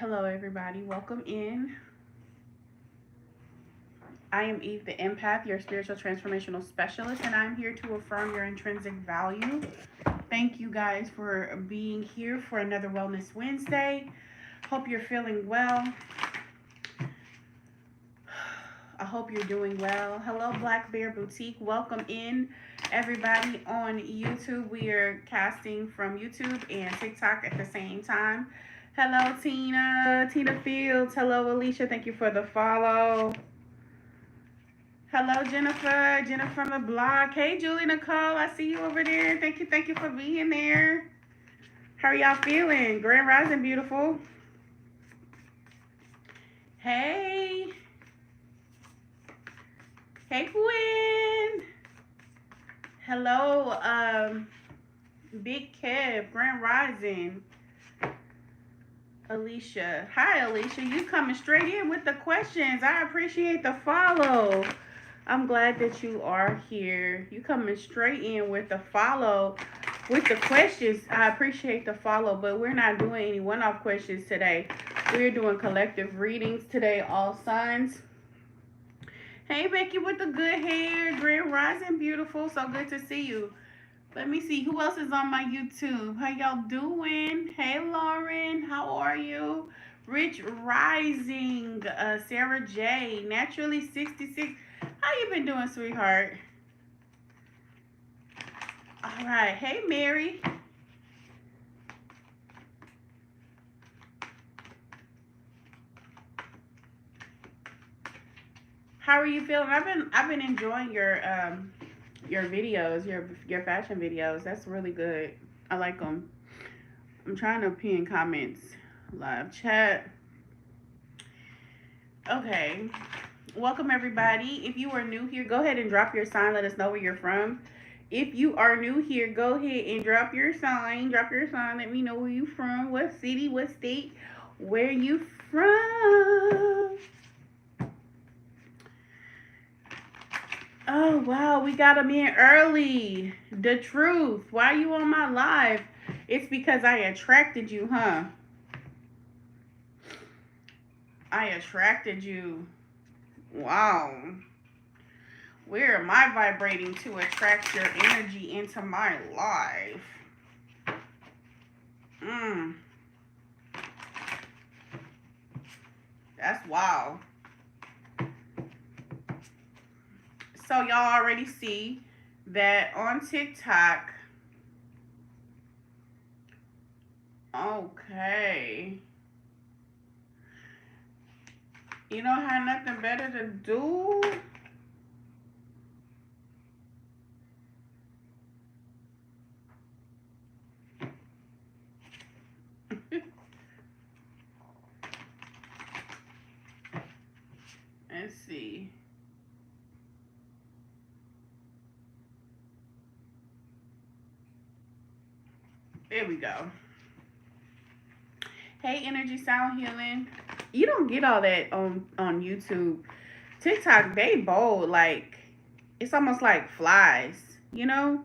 Hello, everybody. Welcome in. I am Eve the Empath, your spiritual transformational specialist, and I'm here to affirm your intrinsic value. Thank you guys for being here for another Wellness Wednesday. Hope you're feeling well. I hope you're doing well. Hello, Black Bear Boutique. Welcome in, everybody on YouTube. We are casting from YouTube and TikTok at the same time. Hello, Tina Fields. Hello, Alicia. Thank you for the follow. Hello, Jennifer from the blog. Hey, Julie Nicole. I see you over there. Thank you for being there. How are y'all feeling? Grand Rising, beautiful. Hey. Hey, Gwen. Hello, Big Kev, Grand Rising. Alicia. Hi, Alicia. You coming straight in with the questions. I appreciate the follow. I'm glad that you are here. You coming straight in with the follow with the questions. I appreciate the follow, but we're not doing any one-off questions today. We're doing collective readings today, all signs. Hey, Becky with the good hair. Grand Rising, beautiful. So good to see you. Let me see who else is on my YouTube. How y'all doing? Hey, Lauren. How are you? Rich Rising. Sarah J. Naturally 66. How you been doing, sweetheart? All right. Hey, Mary. How are you feeling? I've been enjoying your videos, your fashion videos. That's really good. I like them. I'm trying to pin comments, live chat. Okay. Welcome, everybody. If you are new here, go ahead and drop your sign. Let us know where you're from. If you are new here, go ahead and drop your sign. Drop your sign. Let me know where you from, what city, what state, where you from. Oh, wow. We got them in early. The truth. Why are you on my live? It's because I attracted you, huh? I attracted you. Wow. Where am I vibrating to attract your energy into my life? That's wow. So y'all already see that on TikTok. Okay. You don't have nothing better to do? Let's see. There we go. Hey, Energy Sound Healing. You don't get all that on YouTube. TikTok, they bold. Like, it's almost like flies, you know?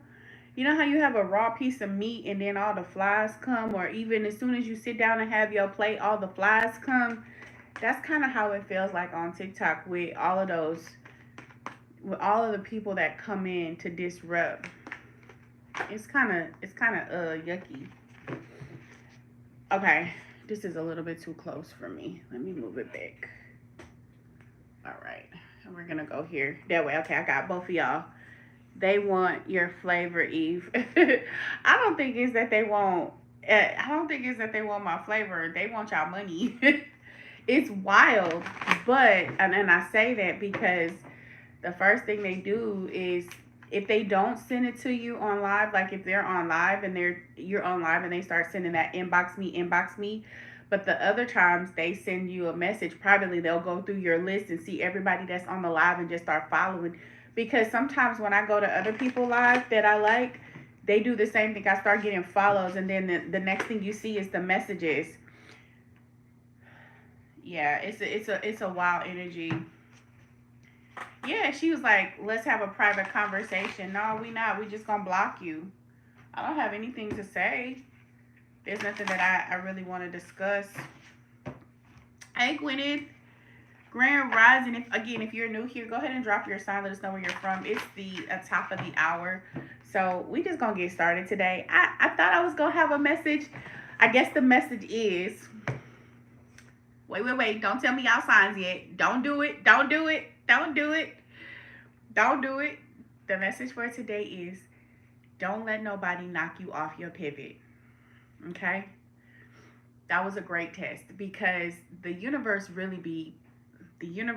You know how you have a raw piece of meat and then all the flies come? Or even as soon as you sit down and have your plate, all the flies come? That's kind of how it feels like on TikTok with all of those, with all of the people that come in to disrupt. It's kind of yucky. Okay, this is a little bit too close for me. Let me move it back. All right, and we're gonna go here. That way, okay, I got both of y'all. They want your flavor, Eve. I don't think it's that they want. I don't think it's that they want my flavor. They want y'all money. It's wild, but and I say that because the first thing they do is if they don't send it to you on live, like if they're on live and you're on live and they start sending that inbox me. But the other times they send you a message privately, they'll go through your list and see everybody that's on the live and just start following. Because sometimes when I go to other people live that I like, they do the same thing. I start getting follows, and then the next thing you see is the messages. Yeah, it's a wild energy. Yeah, she was like, let's have a private conversation. No, we not. We just gonna block you. I don't have anything to say. There's nothing that I really want to discuss. Hey, Gwyneth. Grand Rising. If you're new here, go ahead and drop your sign. Let us know where you're from. It's the top of the hour. So we just gonna get started today. I thought I was gonna have a message. I guess the message is wait. Don't tell me y'all signs yet. Don't do it. Don't do it. Don't do it. Don't do it. The message for today is don't let nobody knock you off your pivot. Okay? That was a great test because the universe really be paying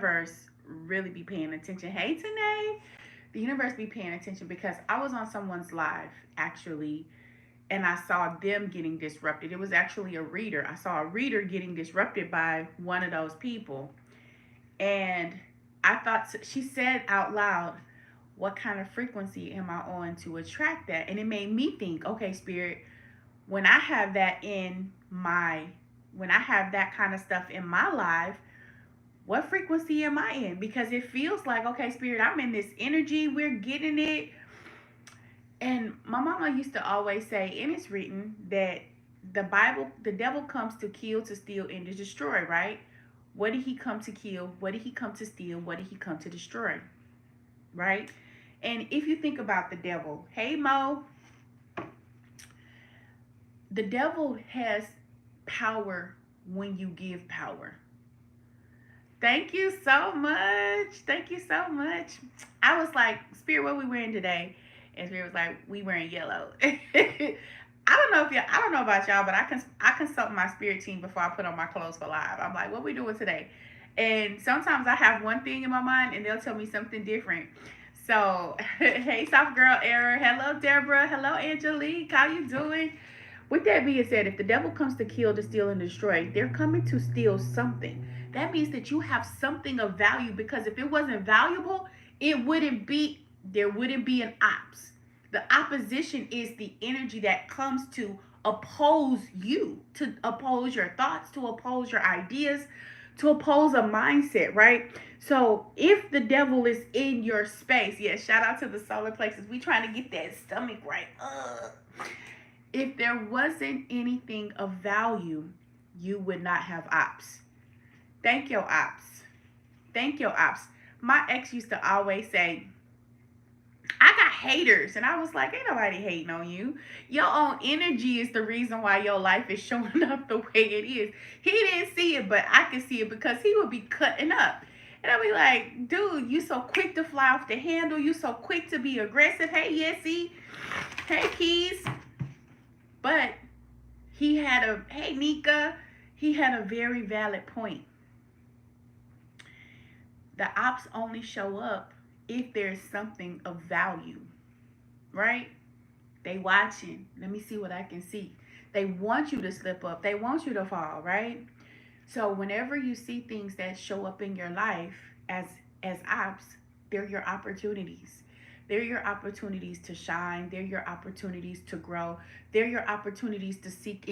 attention. Hey, Tanae. The universe be paying attention because I was on someone's live actually, and I saw them getting disrupted. It was actually a reader. I saw a reader getting disrupted by one of those people. And I thought, she said out loud, what kind of frequency am I on to attract that? And it made me think, okay, Spirit, when I have that kind of stuff in my life, what frequency am I in? Because it feels like, okay, Spirit, I'm in this energy, we're getting it. And my mama used to always say, and it's written, that the devil comes to kill, to steal, and to destroy, right? What did he come to kill? What did he come to steal? What did he come to destroy? Right? And if you think about the devil, hey Mo, the devil has power when you give power. Thank you so much. Thank you so much. I was like, Spirit, what we wearing today? And Spirit was like, we wearing yellow. I don't know about y'all, but I consult my spirit team before I put on my clothes for live. I'm like, what we doing today? And sometimes I have one thing in my mind and they'll tell me something different. So, hey, Soft Girl Error. Hello, Deborah. Hello, Angelique. How you doing? With that being said, if the devil comes to kill, to steal, and destroy, they're coming to steal something. That means that you have something of value, because if it wasn't valuable, there wouldn't be an ops. The opposition is the energy that comes to oppose you, to oppose your thoughts, to oppose your ideas, to oppose a mindset, right? So if the devil is in your space, yeah, shout out to the solar plexus. We trying to get that stomach right. If there wasn't anything of value, you would not have ops. Thank your ops. Thank your ops. My ex used to always say, I got haters. And I was like, ain't nobody hating on you. Your own energy is the reason why your life is showing up the way it is. He didn't see it, but I can see it because he would be cutting up. And I'd be like, dude, you so quick to fly off the handle. You so quick to be aggressive. Hey, Yessie. Hey, Keys. But hey, Nika. He had a very valid point. The ops only show up if there's something of value, right? They watching. Let me see what I can see. They want you to slip up. They want you to fall, right? So whenever you see things that show up in your life as ops, they're your opportunities. They're your opportunities to shine. They're your opportunities to grow. They're your opportunities to seek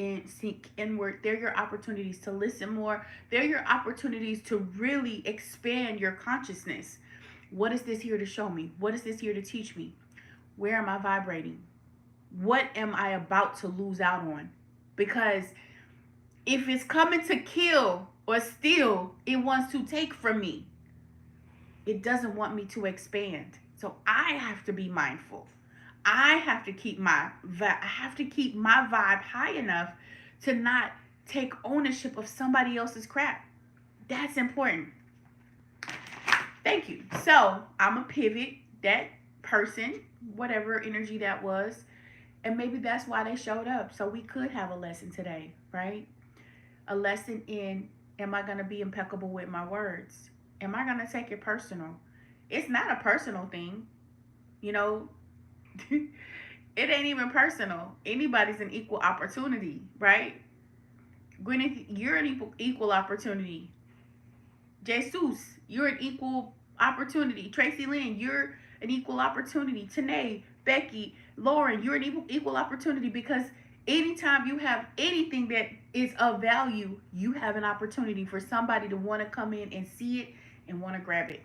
inward. They're your opportunities to listen more. They're your opportunities to really expand your consciousness. What is this here to show me? What is this here to teach me? Where am I vibrating? What am I about to lose out on? Because if it's coming to kill or steal, it wants to take from me. It doesn't want me to expand. So I have to be mindful. I have to keep my vibe high enough to not take ownership of somebody else's crap. That's important. Thank you. So I'm going to pivot that person, whatever energy that was, and maybe that's why they showed up. So we could have a lesson today, right? A lesson in, am I going to be impeccable with my words? Am I going to take it personal? It's not a personal thing. You know, it ain't even personal. Anybody's an equal opportunity, right? Gwyneth, you're an equal opportunity. Jesus, you're an equal opportunity. Tracy Lynn, you're an equal opportunity. Tanae, Becky, Lauren, you're an equal opportunity, because anytime you have anything that is of value, you have an opportunity for somebody to want to come in and see it and want to grab it.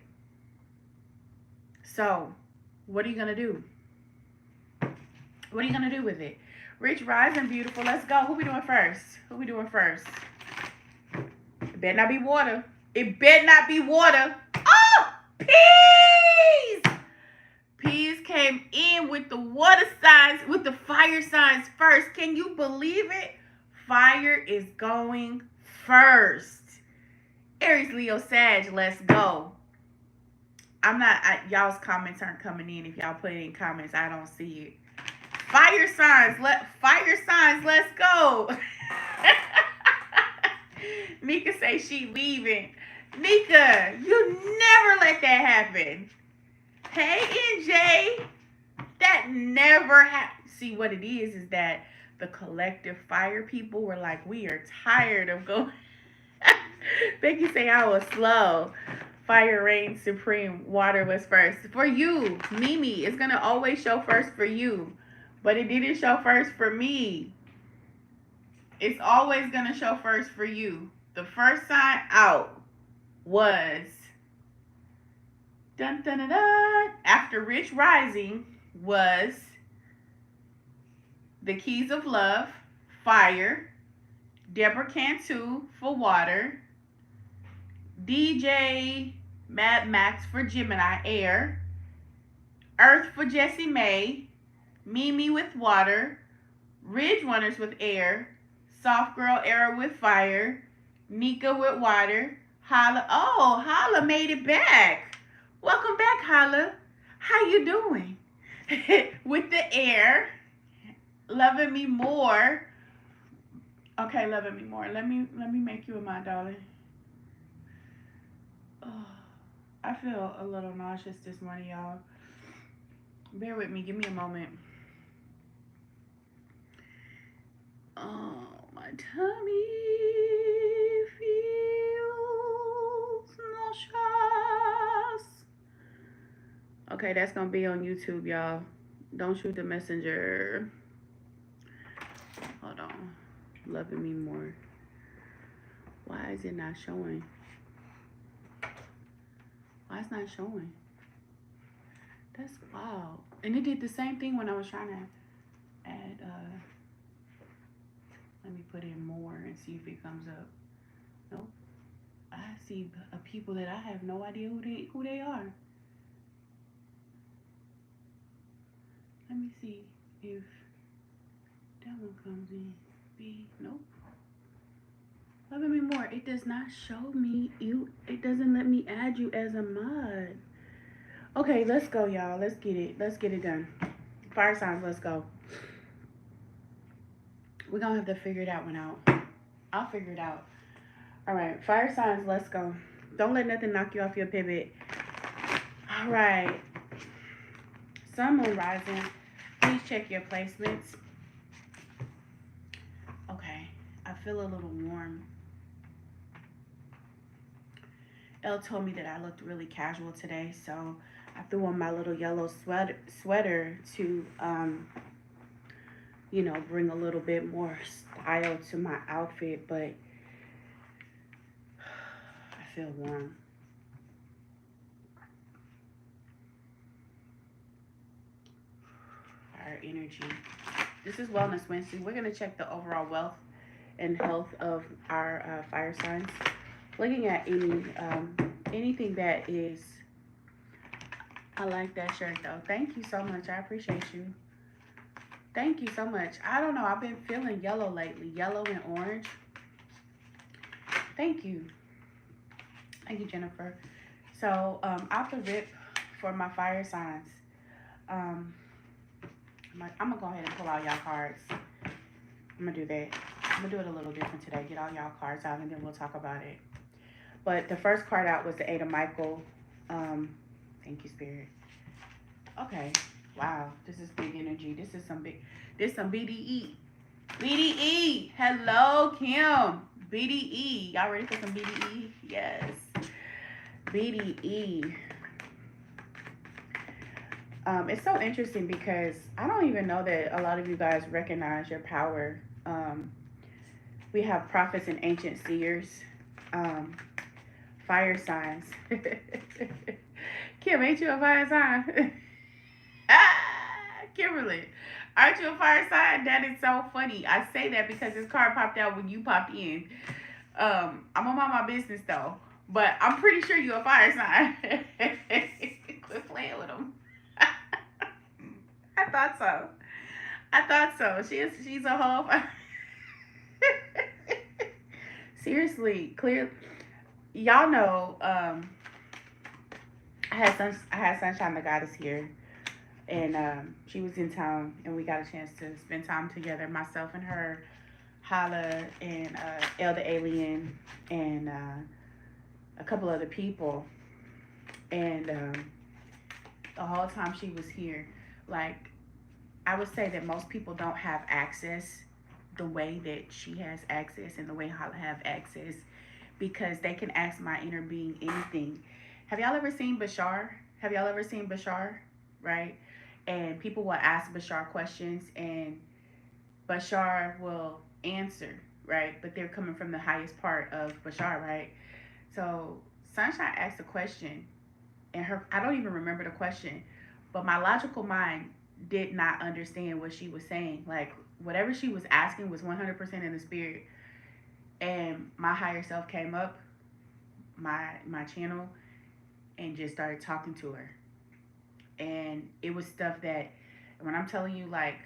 So, what are you going to do? What are you going to do with it? Rich, Rise, and Beautiful. Let's go. Who we doing first? better not be water. It better not be water. Oh, peas! Peas came in with the water signs, with the fire signs first. Can you believe it? Fire is going first. Aries, Leo, Sag, let's go. Y'all's comments aren't coming in. If y'all put it in comments, I don't see it. Fire signs, let's go. Nika say she leaving. Nika, you never let that happen. Hey, NJ. That never happened. See, what it is that the collective fire people were like, we are tired of going. Becky say I was slow. Fire reigned supreme. Water was first. For you, Mimi, it's going to always show first for you. But it didn't show first for me. It's always going to show first for you. The first sign out was dun, dun, dun, dun, after Rich Rising was the Keys of Love, fire. Deborah Cantu for water. DJ Mad Max for Gemini, air. Earth for Jessie May. Mimi with water. Ridge Runners with air. Soft Girl Era with fire. Nika with water. Holla. Oh, Holla made it back. Welcome back, Holla. How you doing? With the air. Loving Me More. Okay, Loving Me More. Let me make you my darling. Oh, I feel a little nauseous this morning, y'all. Bear with me. Give me a moment. Oh, my tummy feels nauseous. Okay, that's going to be on YouTube, y'all. Don't shoot the messenger. Hold on. Loving Me More. Why is it not showing? Why it's not showing? That's wild. And it did the same thing when I was trying to add, let me put in more and see if it comes up. Nope. I see people that I have no idea who they are. Let me see if that one comes in. Nope. Loving Me More. It does not show me you. It doesn't let me add you as a mod. Okay, let's go, y'all. Let's get it. Let's get it done. Fire signs, let's go. We're going to have to figure that one out. I'll figure it out. All right, fire signs, let's go. Don't let nothing knock you off your pivot. All right. Sun, Moon, Rising. Please check your placements. Okay, I feel a little warm. Elle told me that I looked really casual today, so I threw on my little yellow sweater to, you know, bring a little bit more style to my outfit, but I feel warm. Our energy. This is Wellness Wednesday. We're going to check the overall wealth and health of our fire signs. Looking at anything that is, I like that shirt though. Thank you so much. I appreciate you. Thank you so much. I don't know. I've been feeling yellow lately. Yellow and orange. Thank you. Thank you, Jennifer. So, off the rip for my fire signs. I'm going to go ahead and pull out y'all cards. I'm going to do that. I'm going to do it a little different today. Get all y'all cards out and then we'll talk about it. But the first card out was the Eight of Michael. Thank you, Spirit. Okay. Wow. This is big energy. This is some BDE. BDE. Hello, Kim. BDE. Y'all ready for some BDE? Yes. BDE. It's so interesting because I don't even know that a lot of you guys recognize your power. We have prophets and ancient seers. Fire signs. Kim, ain't you a fire sign? Kimberly, aren't you a fire sign? That is so funny. I say that because this card popped out when you popped in. I'm gonna mind my business though. But I'm pretty sure you a fire sign. Quit playing with them. I thought so. I thought so. She's a whole. Seriously, clear. Y'all know. I had Sunshine the Goddess here, and she was in town, and we got a chance to spend time together. Myself and her, Hala, and Elder Alien, and a couple other people, and the whole time she was here, like I would say that most people don't have access the way that she has access and the way Hala have access because they can ask my inner being anything. Have y'all ever seen Bashar? Have y'all ever seen Bashar? Right? And people will ask Bashar questions and Bashar will answer, right? But they're coming from the highest part of Bashar, right? So Sunshine asked a question and her I don't even remember the question, but my logical mind did not understand what she was saying. Like whatever she was asking was 100% in the spirit, and my higher self came up, my channel, and just started talking to her. And it was stuff that when I'm telling you, like,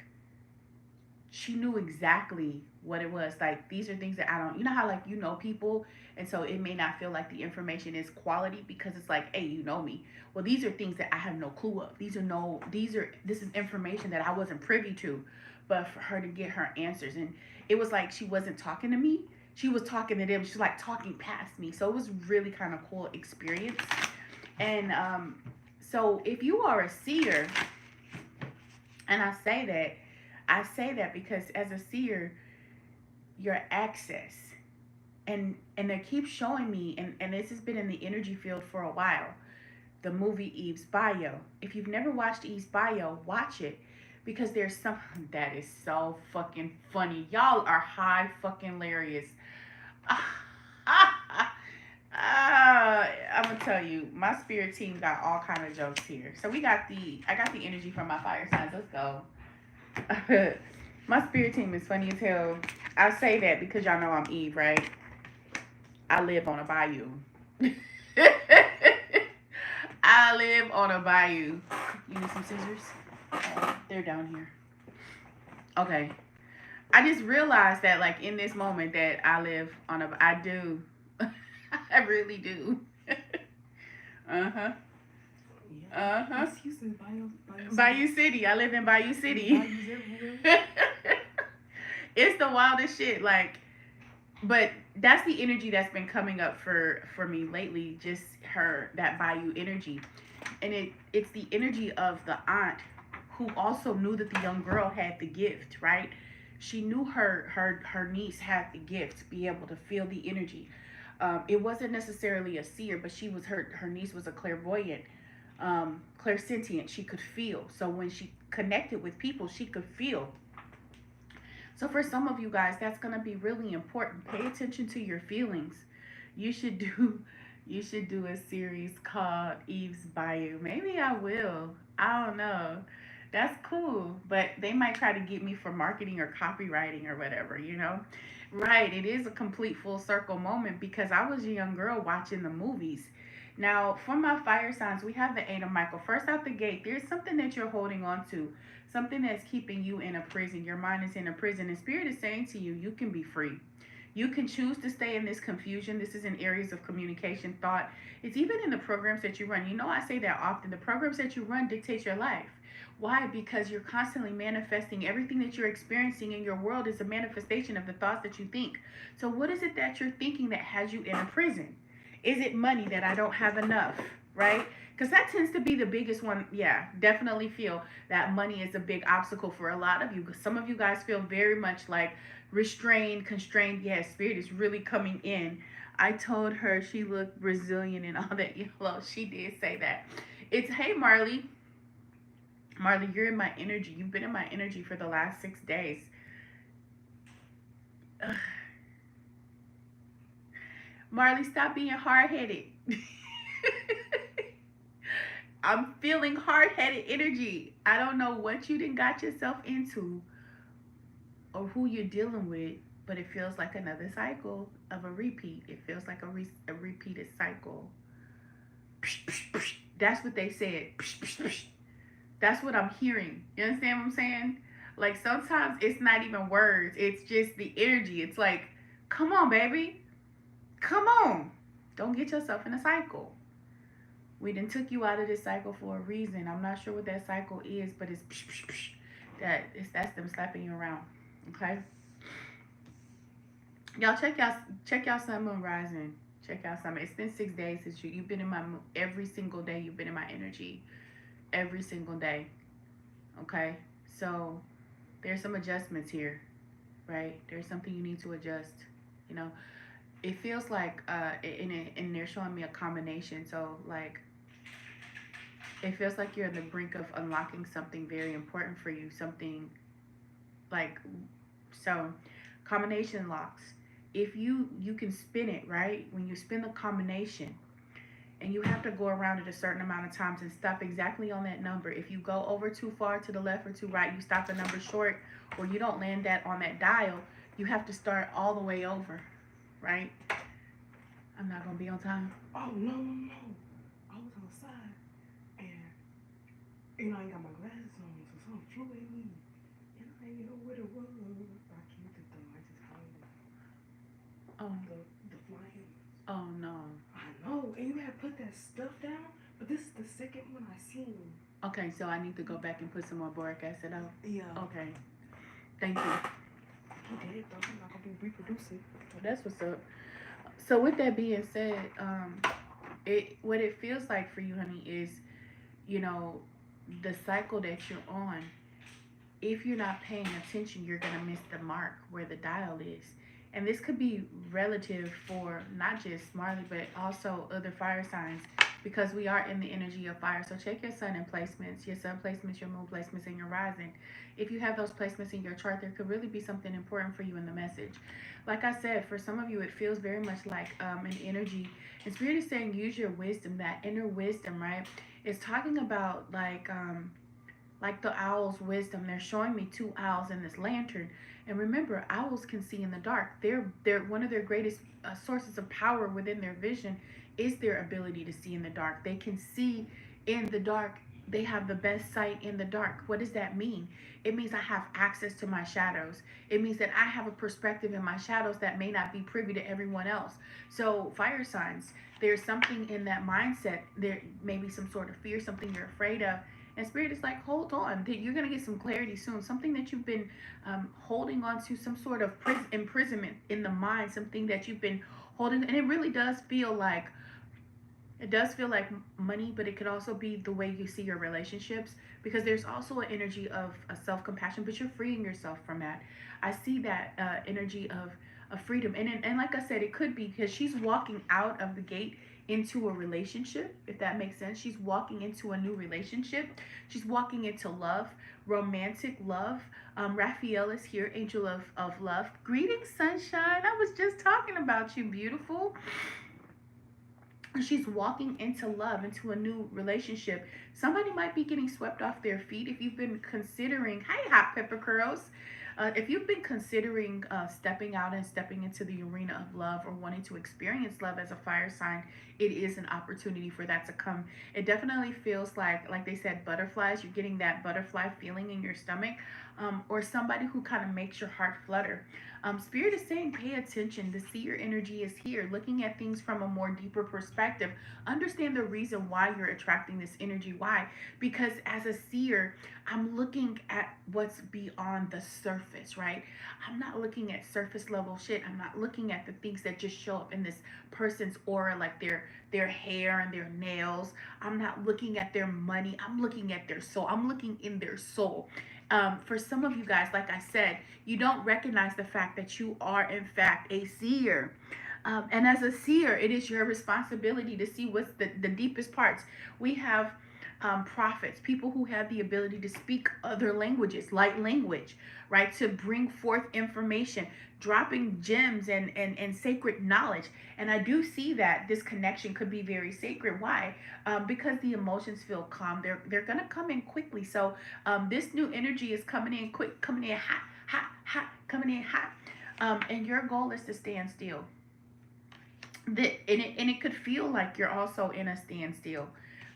she knew exactly what it was. Like these are things that I don't, you know how like you know people and so it may not feel like the information is quality because it's like, hey, you know me. Well, these are things that I have no clue of. This is information that I wasn't privy to. But for her to get her answers, and it was like she wasn't talking to me, she was talking to them. She's like talking past me. So it was really kind of cool experience. And so if you are a seer, and I say that because as a seer, your access and they keep showing me and this has been in the energy field for a while. The movie Eve's Bio. If you've never watched Eve's Bio, watch it because there's something that is so fucking funny. Y'all are high fucking hilarious. I'm gonna tell you, my spirit team got all kind of jokes here. So I got the energy from my fire signs. Let's go. My spirit team is funny as hell. I say that because y'all know I'm Eve, right? I live on a bayou. I live on a bayou. You need some scissors? They're down here. Okay. I just realized that, like, in this moment, that I live on a. I do. I really do. Uh huh. Uh huh. Bayou City. I live in Bayou City. It's the wildest shit. Like, but that's the energy that's been coming up for me lately. Just her that Bayou energy, and it's the energy of the aunt who also knew that the young girl had the gift. Right? She knew her niece had the gift to be able to feel the energy. It wasn't necessarily a seer, but she was her niece was a clairvoyant, clairsentient. She could feel. So when she connected with people, she could feel. So for some of you guys, that's gonna be really important. Pay attention to your feelings. You should do you should do a series called Eve's Bayou. Maybe I will. I don't know. That's cool. But they might try to get me for marketing or copywriting or whatever, you know? Right. It is a complete full circle moment because I was a young girl watching the movies. Now, for my fire signs, we have the Eight of Michael. First out the gate, there's something that you're holding on to, something that's keeping you in a prison. Your mind is in a prison, and Spirit is saying to you, you can be free. You can choose to stay in this confusion. This is in areas of communication, thought. It's even in the programs that you run. You know, I say that often. The programs that you run dictate your life. Why? Because you're constantly manifesting. Everything that you're experiencing in your world is a manifestation of the thoughts that you think. So, what is it that you're thinking that has you in a prison? Is it money that I don't have enough? Right? Because that tends to be the biggest one. Yeah, definitely feel that money is a big obstacle for a lot of you. Some of you guys feel very much like restrained, constrained. Yes, spirit is really coming in. I told her she looked Brazilian and all that yellow. She did say that. It's, hey, Marley. Marley, you're in my energy. You've been in my energy for the last 6 days. Ugh. Marley, stop being hard headed. I'm feeling hard headed energy. I don't know what you done got yourself into or who you're dealing with, but it feels like another cycle of a repeat. It feels like a repeated cycle. That's what they said. That's what I'm hearing. You understand what I'm saying? Like sometimes it's not even words, it's just the energy. It's like, come on, baby. Come on. Don't get yourself in a cycle. We done took you out of this cycle for a reason. I'm not sure what that cycle is, but it's that's them slapping you around. Okay? Y'all check y'all sun moon rising. Check out some. It's been 6 days since you've been in my every single day. You've been in my energy every single day. Okay, so there's some adjustments here, right? There's something you need to adjust. You know, it feels like and they're showing me a combination. So like it feels like you're on the brink of unlocking something very important for you. Something like so combination locks. If you can spin it right when you spin the combination, and you have to go around it a certain amount of times and stop exactly on that number. If you go over too far to the left or too right, you stop the number short, or you don't land that on that dial, you have to start all the way over, right? I'm not gonna be on time. Oh no no no! I was outside and I ain't got my glasses on, so something flew at me, and I didn't know what it was. I can't do them. I just hung Oh, the flying. oh no. I know, and you had put that stuff down, but this is the second one I seen. Okay, so I need to go back and put some more boric acid out. Yeah. Okay, thank you. He did though. I'm not gonna be reproducing. Well, that's what's up. So with that being said, it what it feels like for you, honey, is you know the cycle that you're on. If you're not paying attention, you're gonna miss the mark where the dial is. And this could be relative for not just Marley, but also other fire signs because we are in the energy of fire. So check your sun and placements, your sun placements, your moon placements, and your rising. If you have those placements in your chart, there could really be something important for you in the message. Like I said, for some of you, it feels very much like an energy. And Spirit is saying use your wisdom, that inner wisdom, right? It's talking about like the owl's wisdom. They're showing me two owls in this lantern. And remember, owls can see in the dark. They're one of their greatest sources of power within their vision is their ability to see in the dark. They can see in the dark. They have the best sight in the dark. What does that mean? It means I have access to my shadows. It means that I have a perspective in my shadows that may not be privy to everyone else. So fire signs, there's something in that mindset. There may be some sort of fear, something you're afraid of, and Spirit is like, hold on. You're going to get some clarity soon. Something that you've been holding on to, some sort of imprisonment in the mind, something that you've been holding. And it really does feel like, it does feel like money, but it could also be the way you see your relationships because there's also an energy of a self-compassion, but you're freeing yourself from that. I see that energy of freedom. And like I said, it could be because she's walking out of the gate into a relationship, if that makes sense. She's walking into a new relationship. She's walking into love, romantic love. Raphael is here, angel of love. Greetings, sunshine. I was just talking about you, beautiful. She's walking into love, into a new relationship. Somebody might be getting swept off their feet if you've been considering, hi, hot pepper curls. If you've been considering stepping out and stepping into the arena of love or wanting to experience love as a fire sign, it is an opportunity for that to come. It definitely feels like they said, butterflies. You're getting that butterfly feeling in your stomach, or somebody who kind of makes your heart flutter. Spirit is saying, pay attention. The seer energy is here, looking at things from a more deeper perspective. Understand the reason why you're attracting this energy. Why? Because as a seer, I'm looking at what's beyond the surface, right? I'm not looking at surface level shit. I'm not looking at the things that just show up in this person's aura, like their hair and their nails. I'm not looking at their money. I'm looking at their soul. I'm looking in their soul. For some of you guys, like I said, you don't recognize the fact that you are, in fact, a seer. And as a seer, it is your responsibility to see what's the deepest parts. We have prophets, people who have the ability to speak other languages, light language, right? To bring forth information, dropping gems and sacred knowledge. And I do see that this connection could be very sacred. Why? Because the emotions feel calm. They're gonna come in quickly. So this new energy is coming in quick, coming in hot, hot, hot, coming in hot. And your goal is to stand still. And it could feel like you're also in a standstill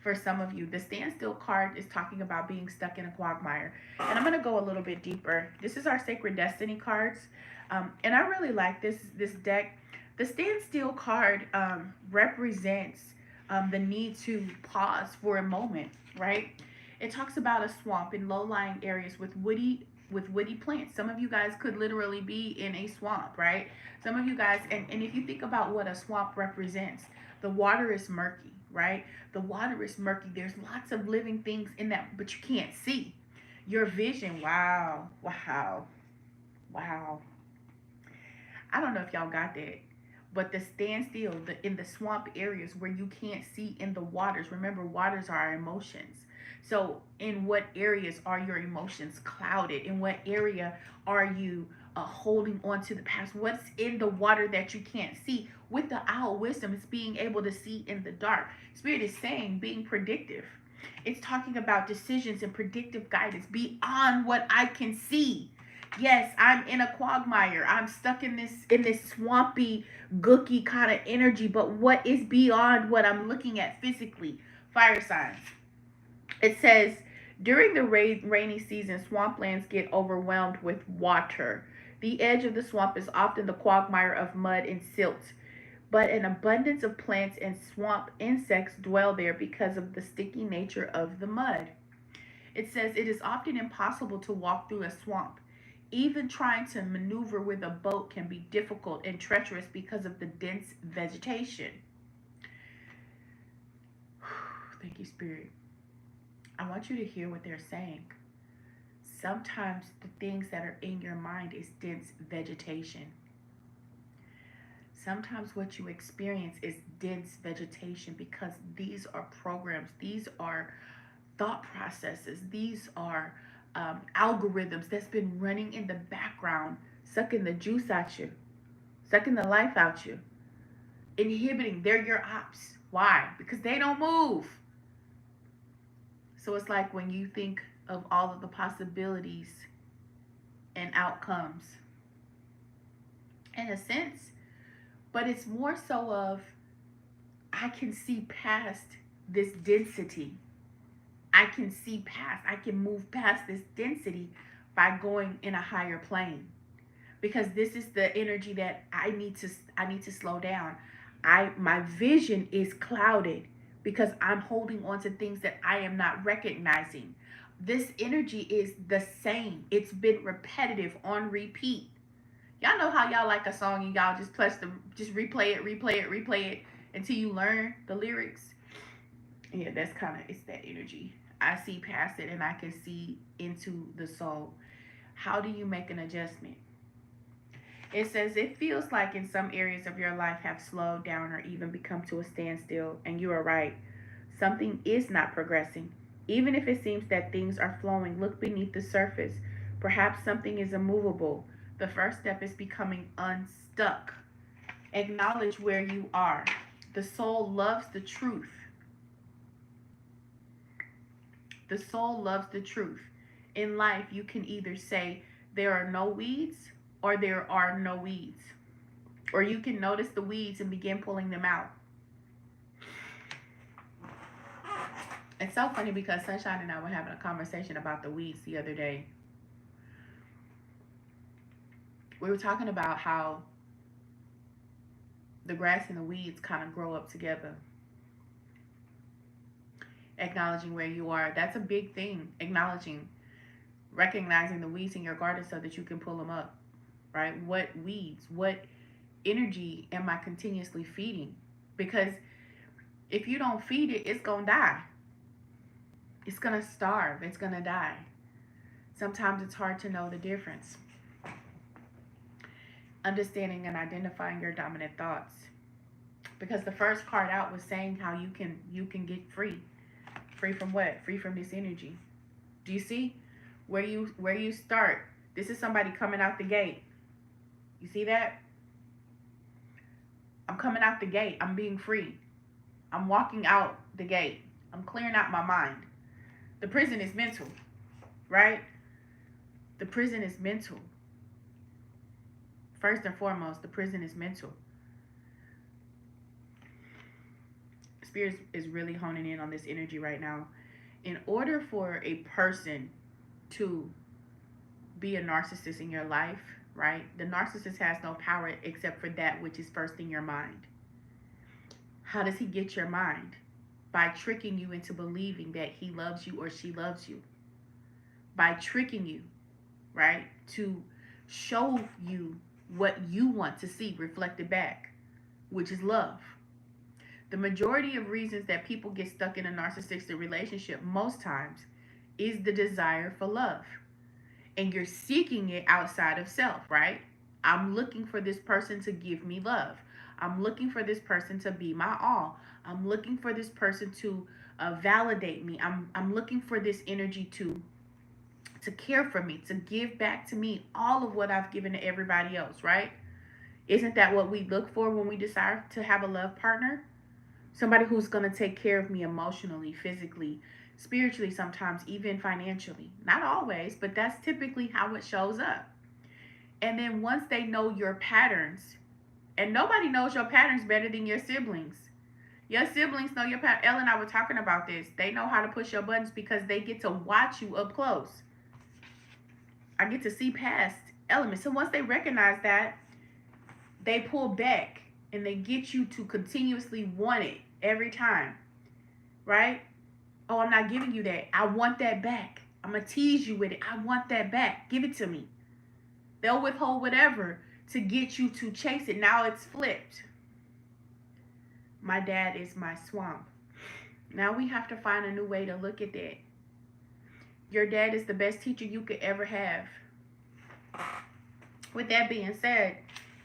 for some of you. The standstill card is talking about being stuck in a quagmire. And I'm going to go a little bit deeper. This is our Sacred Destiny cards. And I really like this deck. The standstill card represents the need to pause for a moment, right? It talks about a swamp in low-lying areas with woody plants. Some of you guys could literally be in a swamp, right? Some of you guys, and if you think about what a swamp represents, the water is murky, right? The water is murky. There's lots of living things in that, but you can't see. Your vision, wow, wow, wow. I don't know if y'all got that. But the standstill, in the swamp areas where you can't see in the waters, remember, waters are our emotions. So, in what areas are your emotions clouded? In what area are you holding on to the past? What's in the water that you can't see? With the owl wisdom, it's being able to see in the dark. Spirit is saying being predictive. It's talking about decisions and predictive guidance beyond what I can see. Yes, I'm in a quagmire. I'm stuck in this swampy, gooky kind of energy. But what is beyond what I'm looking at physically? Fire signs. It says during the rainy season, swamplands get overwhelmed with water. The edge of the swamp is often the quagmire of mud and silt, but an abundance of plants and swamp insects dwell there because of the sticky nature of the mud. It says it is often impossible to walk through a swamp. Even trying to maneuver with a boat can be difficult and treacherous because of the dense vegetation. Thank you, Spirit. I want you to hear what they're saying. Sometimes the things that are in your mind is dense vegetation. Sometimes what you experience is dense vegetation because these are programs, these are thought processes, these are algorithms that's been running in the background, sucking the juice out you, sucking the life out you, inhibiting. They're your ops. Why? Because they don't move. So it's like when you think of all of the possibilities and outcomes, in a sense, but it's more so of I can see past this density. I can see past, I can move past this density by going in a higher plane. Because this is the energy that I need to slow down. My vision is clouded because I'm holding on to things that I am not recognizing. This energy is the same. It's been repetitive on repeat. Y'all know how y'all like a song and y'all just replay it, replay it, replay it until you learn the lyrics. Yeah, that's kind of it's that energy. I see past it and I can see into the soul. How do you make an adjustment? It says it feels like in some areas of your life have slowed down or even become to a standstill, and you are right. Something is not progressing. Even if it seems that things are flowing, look beneath the surface. Perhaps something is immovable. The first step is becoming unstuck. Acknowledge where you are. The soul loves the truth. The soul loves the truth. In life, you can either say there are no weeds or there are no weeds. Or you can notice the weeds and begin pulling them out. It's so funny because Sunshine and I were having a conversation about the weeds the other day. We were talking about how the grass and the weeds kind of grow up together. Acknowledging where you are. That's a big thing. Acknowledging, recognizing the weeds in your garden so that you can pull them up, right? What weeds, what energy am I continuously feeding? Because if you don't feed it, it's going to die. It's going to starve. It's going to die. Sometimes it's hard to know the difference. Understanding and identifying your dominant thoughts. Because the first card out was saying how you can get free. Free from what? Free from this energy. Do you see where you start? This is somebody coming out the gate. You see that? I'm coming out the gate. I'm being free. I'm walking out the gate. I'm clearing out my mind. The prison is mental, right? The prison is mental. First and foremost, the prison is mental. Spirit is really honing in on this energy right now. In order for a person to be a narcissist in your life, right? The narcissist has no power except for that which is first in your mind. How does he get your mind? By tricking you into believing that he loves you or she loves you. By tricking you, right? To show you what you want to see reflected back, which is love. The majority of reasons that people get stuck in a narcissistic relationship most times is the desire for love. And you're seeking it outside of self, right? I'm looking for this person to give me love. I'm looking for this person to be my all. I'm looking for this person to validate me. I'm looking for this energy to care for me, to give back to me all of what I've given to everybody else, right? Isn't that what we look for when we desire to have a love partner? Somebody who's going to take care of me emotionally, physically, spiritually, sometimes even financially. Not always, but that's typically how it shows up. And then once they know your patterns, and nobody knows your patterns better than your siblings. Your siblings know your pattern. Elle and I were talking about this. They know how to push your buttons because they get to watch you up close. I get to see past elements. So once they recognize that, they pull back and they get you to continuously want it every time, right? Oh, I'm not giving you that. I want that back. I'm going to tease you with it. I want that back. Give it to me. They'll withhold whatever to get you to chase it. Now it's flipped. My dad is my swamp. Now we have to find a new way to look at that. Your dad is the best teacher you could ever have. With that being said,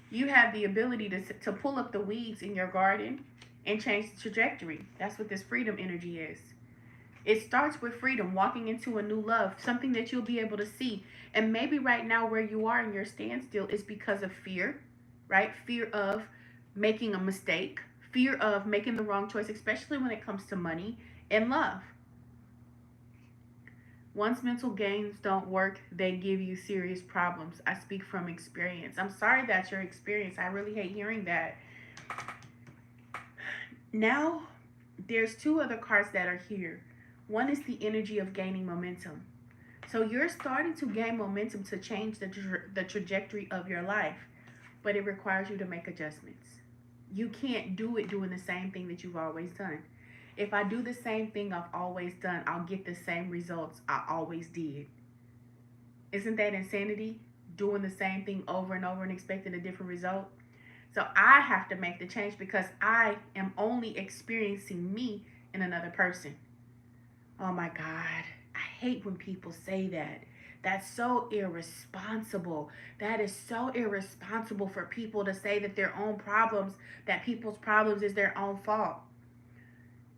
you have the ability to pull up the weeds in your garden and change the trajectory. That's what this freedom energy is. It starts with freedom, walking into a new love, something that you'll be able to see. And maybe right now where you are in your standstill is because of fear, right? Fear of making a mistake, fear of making the wrong choice, especially when it comes to money and love. Once mental games don't work, they give you serious problems. I speak from experience. I'm sorry that's your experience. I really hate hearing that. Now, there's two other cards that are here. One is the energy of gaining momentum. So you're starting to gain momentum to change the trajectory of your life, but it requires you to make adjustments. You can't do it doing the same thing that you've always done. If I do the same thing I've always done, I'll get the same results I always did. Isn't that insanity? Doing the same thing over and over and expecting a different result? So I have to make the change because I am only experiencing me in another person. Oh my God. I hate when people say that. That's so irresponsible. That is so irresponsible for people to say that their own problems, that people's problems is their own fault.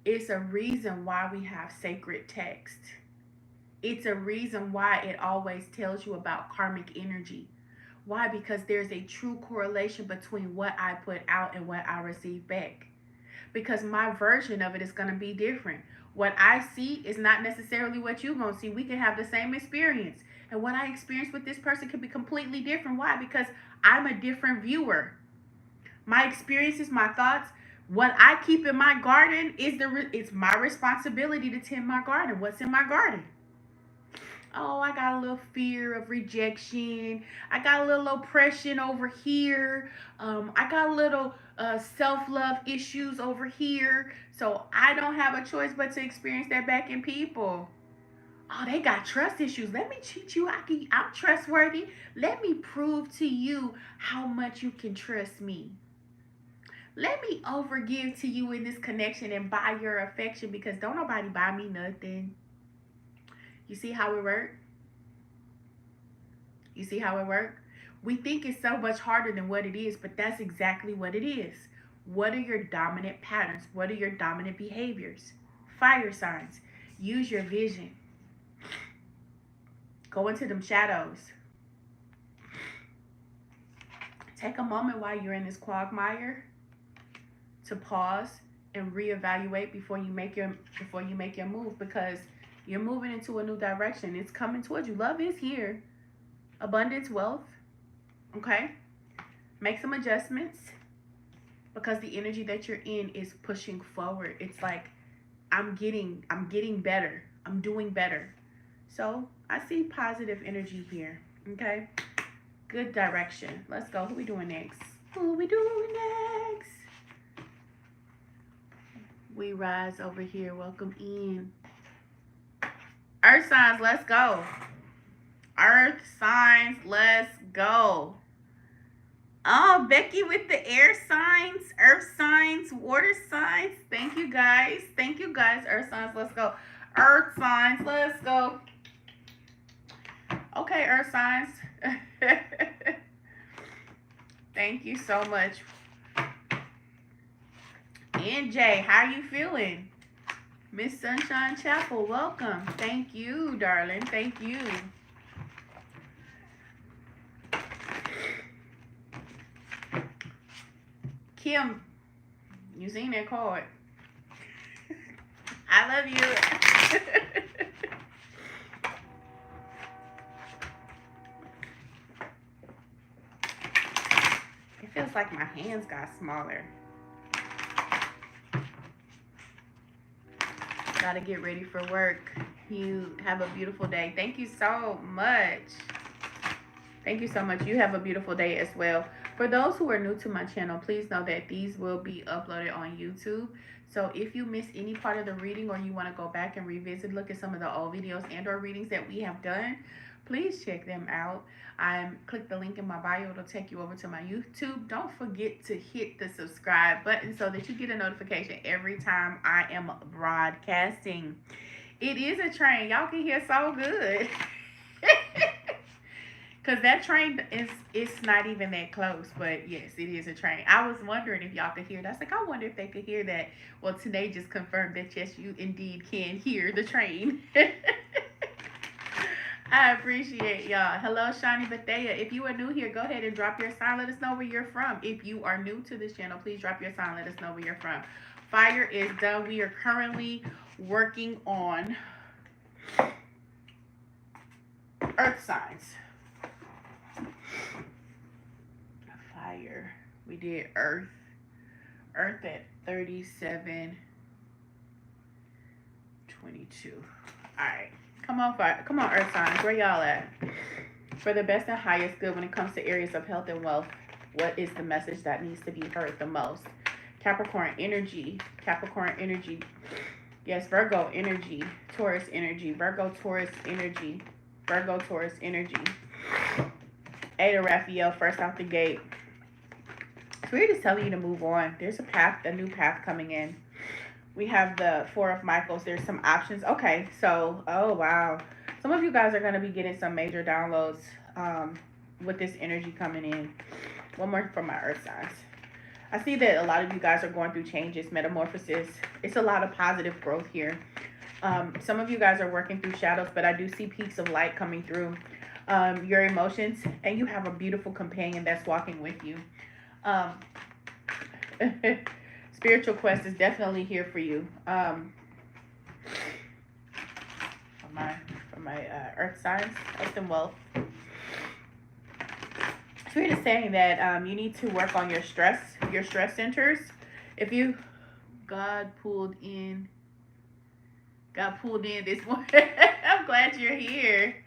It's a reason why we have sacred text. It's a reason why it always tells you about karmic energy. Why? Because there's a true correlation between what I put out and what I receive back. Because my version of it is going to be different. What I see is not necessarily what you're going to see. We can have the same experience. And what I experience with this person could be completely different. Why? Because I'm a different viewer. My experiences, my thoughts, what I keep in my garden it's my responsibility to tend my garden. What's in my garden? Oh, I got a little fear of rejection. I got a little oppression over here. I got a little self-love issues over here. So I don't have a choice but to experience that back in people. Oh, they got trust issues. Let me treat you. I'm trustworthy. Let me prove to you how much you can trust me. Let me overgive to you in this connection and buy your affection because don't nobody buy me nothing. You see how it works? You see how it works? We think it's so much harder than what it is, but that's exactly what it is. What are your dominant patterns? What are your dominant behaviors? Fire signs. Use your vision. Go into them shadows. Take a moment while you're in this quagmire to pause and reevaluate before you make your move, because you're moving into a new direction. It's coming towards you. Love is here. Abundance, wealth. Okay? Make some adjustments because the energy that you're in is pushing forward. It's like I'm getting better. I'm doing better. So I see positive energy here. Okay. Good direction. Let's go. Who we doing next? Who we doing next? We rise over here. Welcome in. Earth signs, let's go. Earth signs, let's go. Oh, Becky with the air signs, earth signs, water signs. Thank you guys. Thank you guys. Earth signs, let's go. Earth signs, let's go. Okay, earth signs. Thank you so much. NJ, how you feeling? Miss Sunshine Chapel, welcome. Thank you, darling. Thank you. Kim, you seen that card. I love you. It feels like my hands got smaller. Gotta get ready for work. You have a beautiful day. Thank you so much. Thank you so much. You have a beautiful day as well. For those who are new to my channel, please know that these will be uploaded on YouTube. So if you missed any part of the reading or you want to go back and revisit, look at some of the old videos and or readings that we have done, please check them out. Click the link in my bio. It'll take you over to my YouTube. Don't forget to hit the subscribe button so that you get a notification every time I am broadcasting. It is a train. Y'all can hear so good. Because that train it's not even that close, but yes, it is a train. I was wondering if y'all could hear it. I was like, I wonder if they could hear that. Well, today just confirmed that yes, you indeed can hear the train. I appreciate y'all. Hello, Shani Bethea. If you are new here, go ahead and drop your sign. Let us know where you're from. If you are new to this channel, please drop your sign. Let us know where you're from. Fire is done. We are currently working on earth signs. Fire. We did earth. Earth at 37:22. Alright. Come on, fire. Come on, earth signs. Where y'all at? For the best and highest good when it comes to areas of health and wealth, what is the message that needs to be heard the most? Capricorn energy. Capricorn energy. Yes, Virgo energy. Taurus energy. Virgo, Taurus energy. Virgo, Taurus energy. Ada Raphael, first out the gate. Spirit is telling you to move on. There's a path, a new path coming in. We have the Four of Michaels. There's some options. Okay, so, oh, wow. Some of you guys are going to be getting some major downloads with this energy coming in. One more for my earth signs. I see that a lot of you guys are going through changes, metamorphosis. It's a lot of positive growth here. Some of you guys are working through shadows, but I do see peaks of light coming through your emotions. And you have a beautiful companion that's walking with you. Spiritual quest is definitely here for you. For my earth signs, health and wealth. Spirit is saying that you need to work on your stress centers. If you got pulled in this morning. I'm glad you're here.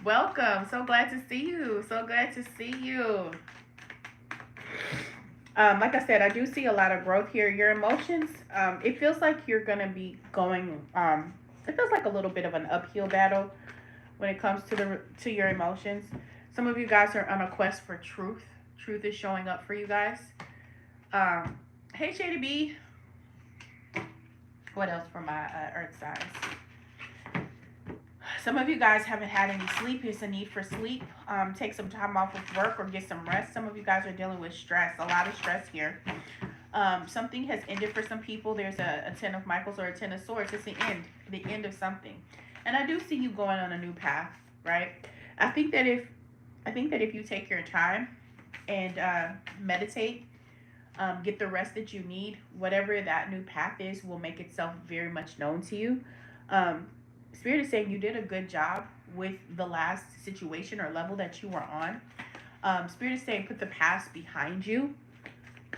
Welcome. So glad to see you. So glad to see you. Like I said, I do see a lot of growth here. Your emotions, it feels like you're going to be going, it feels like a little bit of an uphill battle when it comes to your emotions. Some of you guys are on a quest for truth. Truth is showing up for you guys. Hey, Shady B. What else for my earth signs? Some of you guys haven't had any sleep. It's a need for sleep. Take some time off of work or get some rest. Some of you guys are dealing with stress. A lot of stress here. Something has ended for some people. There's a 10 of Michaels or a 10 of Swords. It's the end of something. And I do see you going on a new path, right? I think that if you take your time and meditate, get the rest that you need, whatever that new path is will make itself very much known to you. Spirit is saying you did a good job with the last situation or level that you were on. Spirit is saying put the past behind you.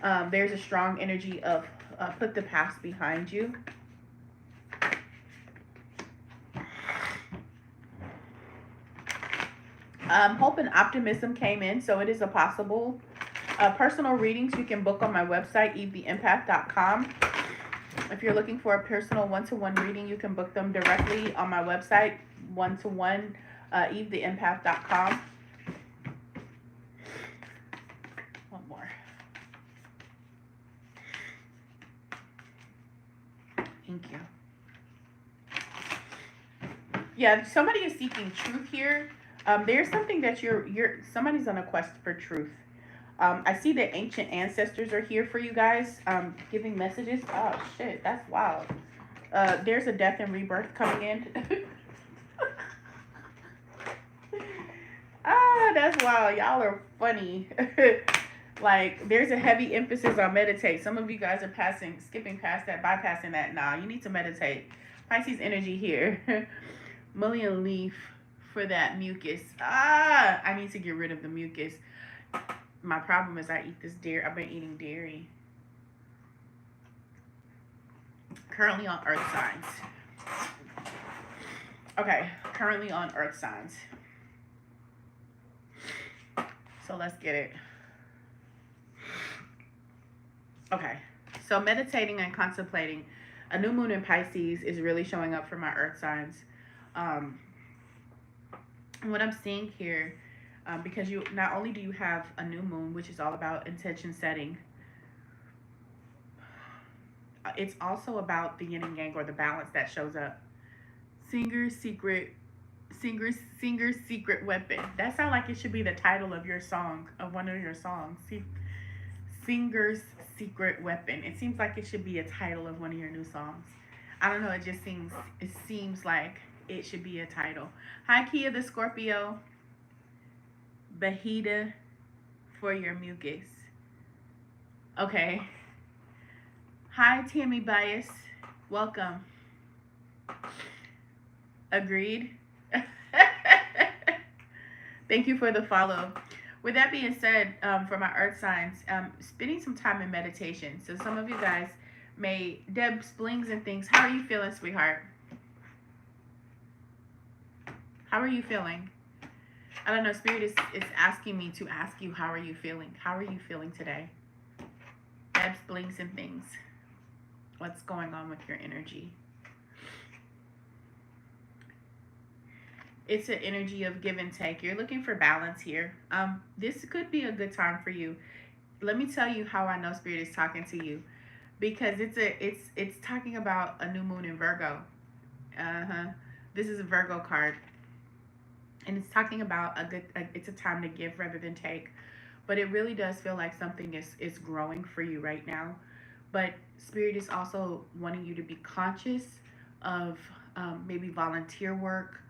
There's a strong energy of put the past behind you. Hope and optimism came in, so it is a possible. Personal readings you can book on my website, evetheenempath.com. If you're looking for a personal one-to-one reading, you can book them directly on my website, one-to-one, evetheenempath.com. One more. Thank you. Yeah, somebody is seeking truth here. There's something that somebody's on a quest for truth. I see that ancient ancestors are here for you guys, giving messages. Oh shit, that's wild. There's a death and rebirth coming in. Ah, that's wild. Y'all are funny. Like, there's a heavy emphasis on meditate. Some of you guys are skipping past that, bypassing that. Nah, you need to meditate. Pisces energy here. Mullein leaf for that mucus. Ah, I need to get rid of the mucus. My problem is I eat this dairy. I've been eating dairy. Currently on earth signs. Okay, currently on earth signs. So let's get it. Okay, so meditating and contemplating. A new moon in Pisces is really showing up for my earth signs. What I'm seeing here, because you not only do you have a new moon, which is all about intention setting, it's also about the yin and yang, or the balance that shows up. Singer's secret weapon. That sounds like it should be the title of your song, of one of your songs. Singer's secret weapon. It seems like it should be a title of one of your new songs. I don't know, it seems like it should be a title. Hi Kia the Scorpio. Bahida for your mucus. Okay. Hi Tammy Bias. Welcome. Agreed. Thank you for the follow. With that being said, for my earth signs, spending some time in meditation. So some of you guys Deb's blings and things. How are you feeling, sweetheart? How are you feeling? I don't know. Spirit is asking me to ask you, how are you feeling? How are you feeling today? Deb's blings and things. What's going on with your energy? It's an energy of give and take. You're looking for balance here. This could be a good time for you. Let me tell you how I know Spirit is talking to you, because it's talking about a new moon in Virgo. This is a Virgo card, and it's talking about it's a time to give rather than take. But it really does feel like something is growing for you right now. But Spirit is also wanting you to be conscious of maybe volunteer work.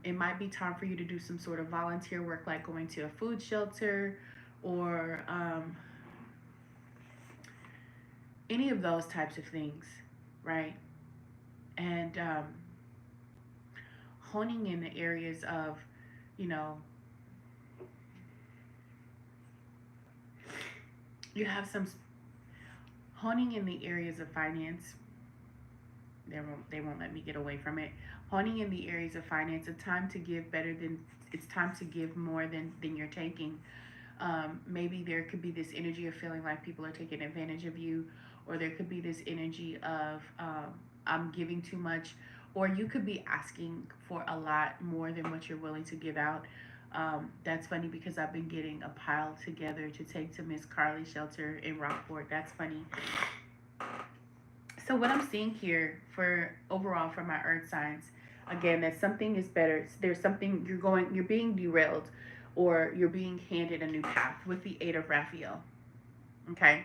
It might be time for you to do some sort of volunteer work, like going to a food shelter, or any of those types of things, right? And honing in the areas of, you have some honing in the areas of finance. They won't let me get away from it. Honing in the areas of finance. It's time to give it's time to give more than you're taking. Maybe there could be this energy of feeling like people are taking advantage of you, or there could be this energy of I'm giving too much, or you could be asking for a lot more than what you're willing to give out. That's funny, because I've been getting a pile together to take to Miss Carly Shelter in Rockport. That's funny. So what I'm seeing here for overall for my earth signs, again, that something is better. There's something you're being derailed, or you're being handed a new path with the Eight of Raphael. Okay?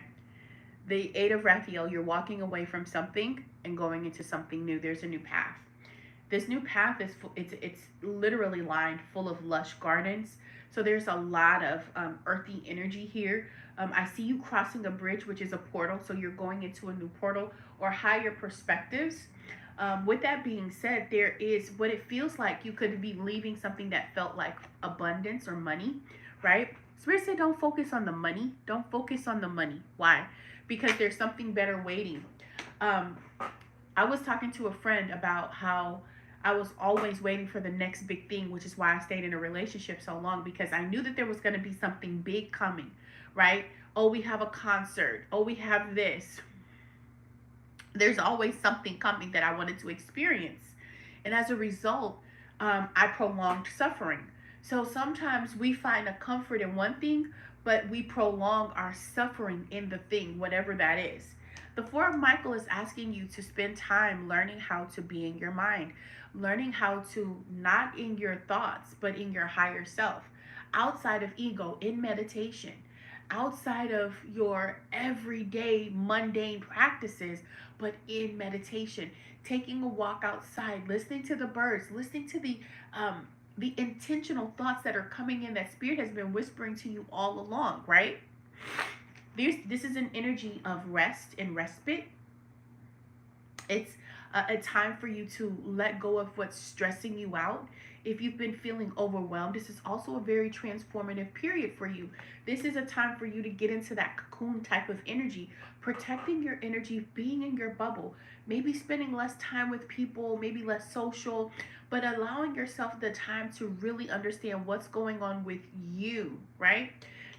The Eight of Raphael, you're walking away from something and going into something new. There's a new path. This new path it's literally lined full of lush gardens. So there's a lot of earthy energy here. I see you crossing a bridge, which is a portal. So you're going into a new portal or higher perspectives. With that being said, there is what it feels like you could be leaving something that felt like abundance or money, right? Spirit said don't focus on the money. Don't focus on the money. Why? Because there's something better waiting. Um, I was talking to a friend about how I was always waiting for the next big thing, which is why I stayed in a relationship so long, because I knew that there was going to be something big coming, right? Oh, we have a concert. Oh, we have this. There's always something coming that I wanted to experience. And as a result, I prolonged suffering. So sometimes we find a comfort in one thing, but we prolong our suffering in the thing, whatever that is. The Four of Michael is asking you to spend time learning how to be in your mind, learning how to not in your thoughts, but in your higher self, outside of ego, in meditation, outside of your everyday mundane practices, but in meditation, taking a walk outside, listening to the birds, listening to the intentional thoughts that are coming in that spirit has been whispering to you all along, right? This is an energy of rest and respite. It's a time for you to let go of what's stressing you out. If you've been feeling overwhelmed, this is also a very transformative period for you. This is a time for you to get into that cocoon type of energy, protecting your energy, being in your bubble, maybe spending less time with people, maybe less social, but allowing yourself the time to really understand what's going on with you, right?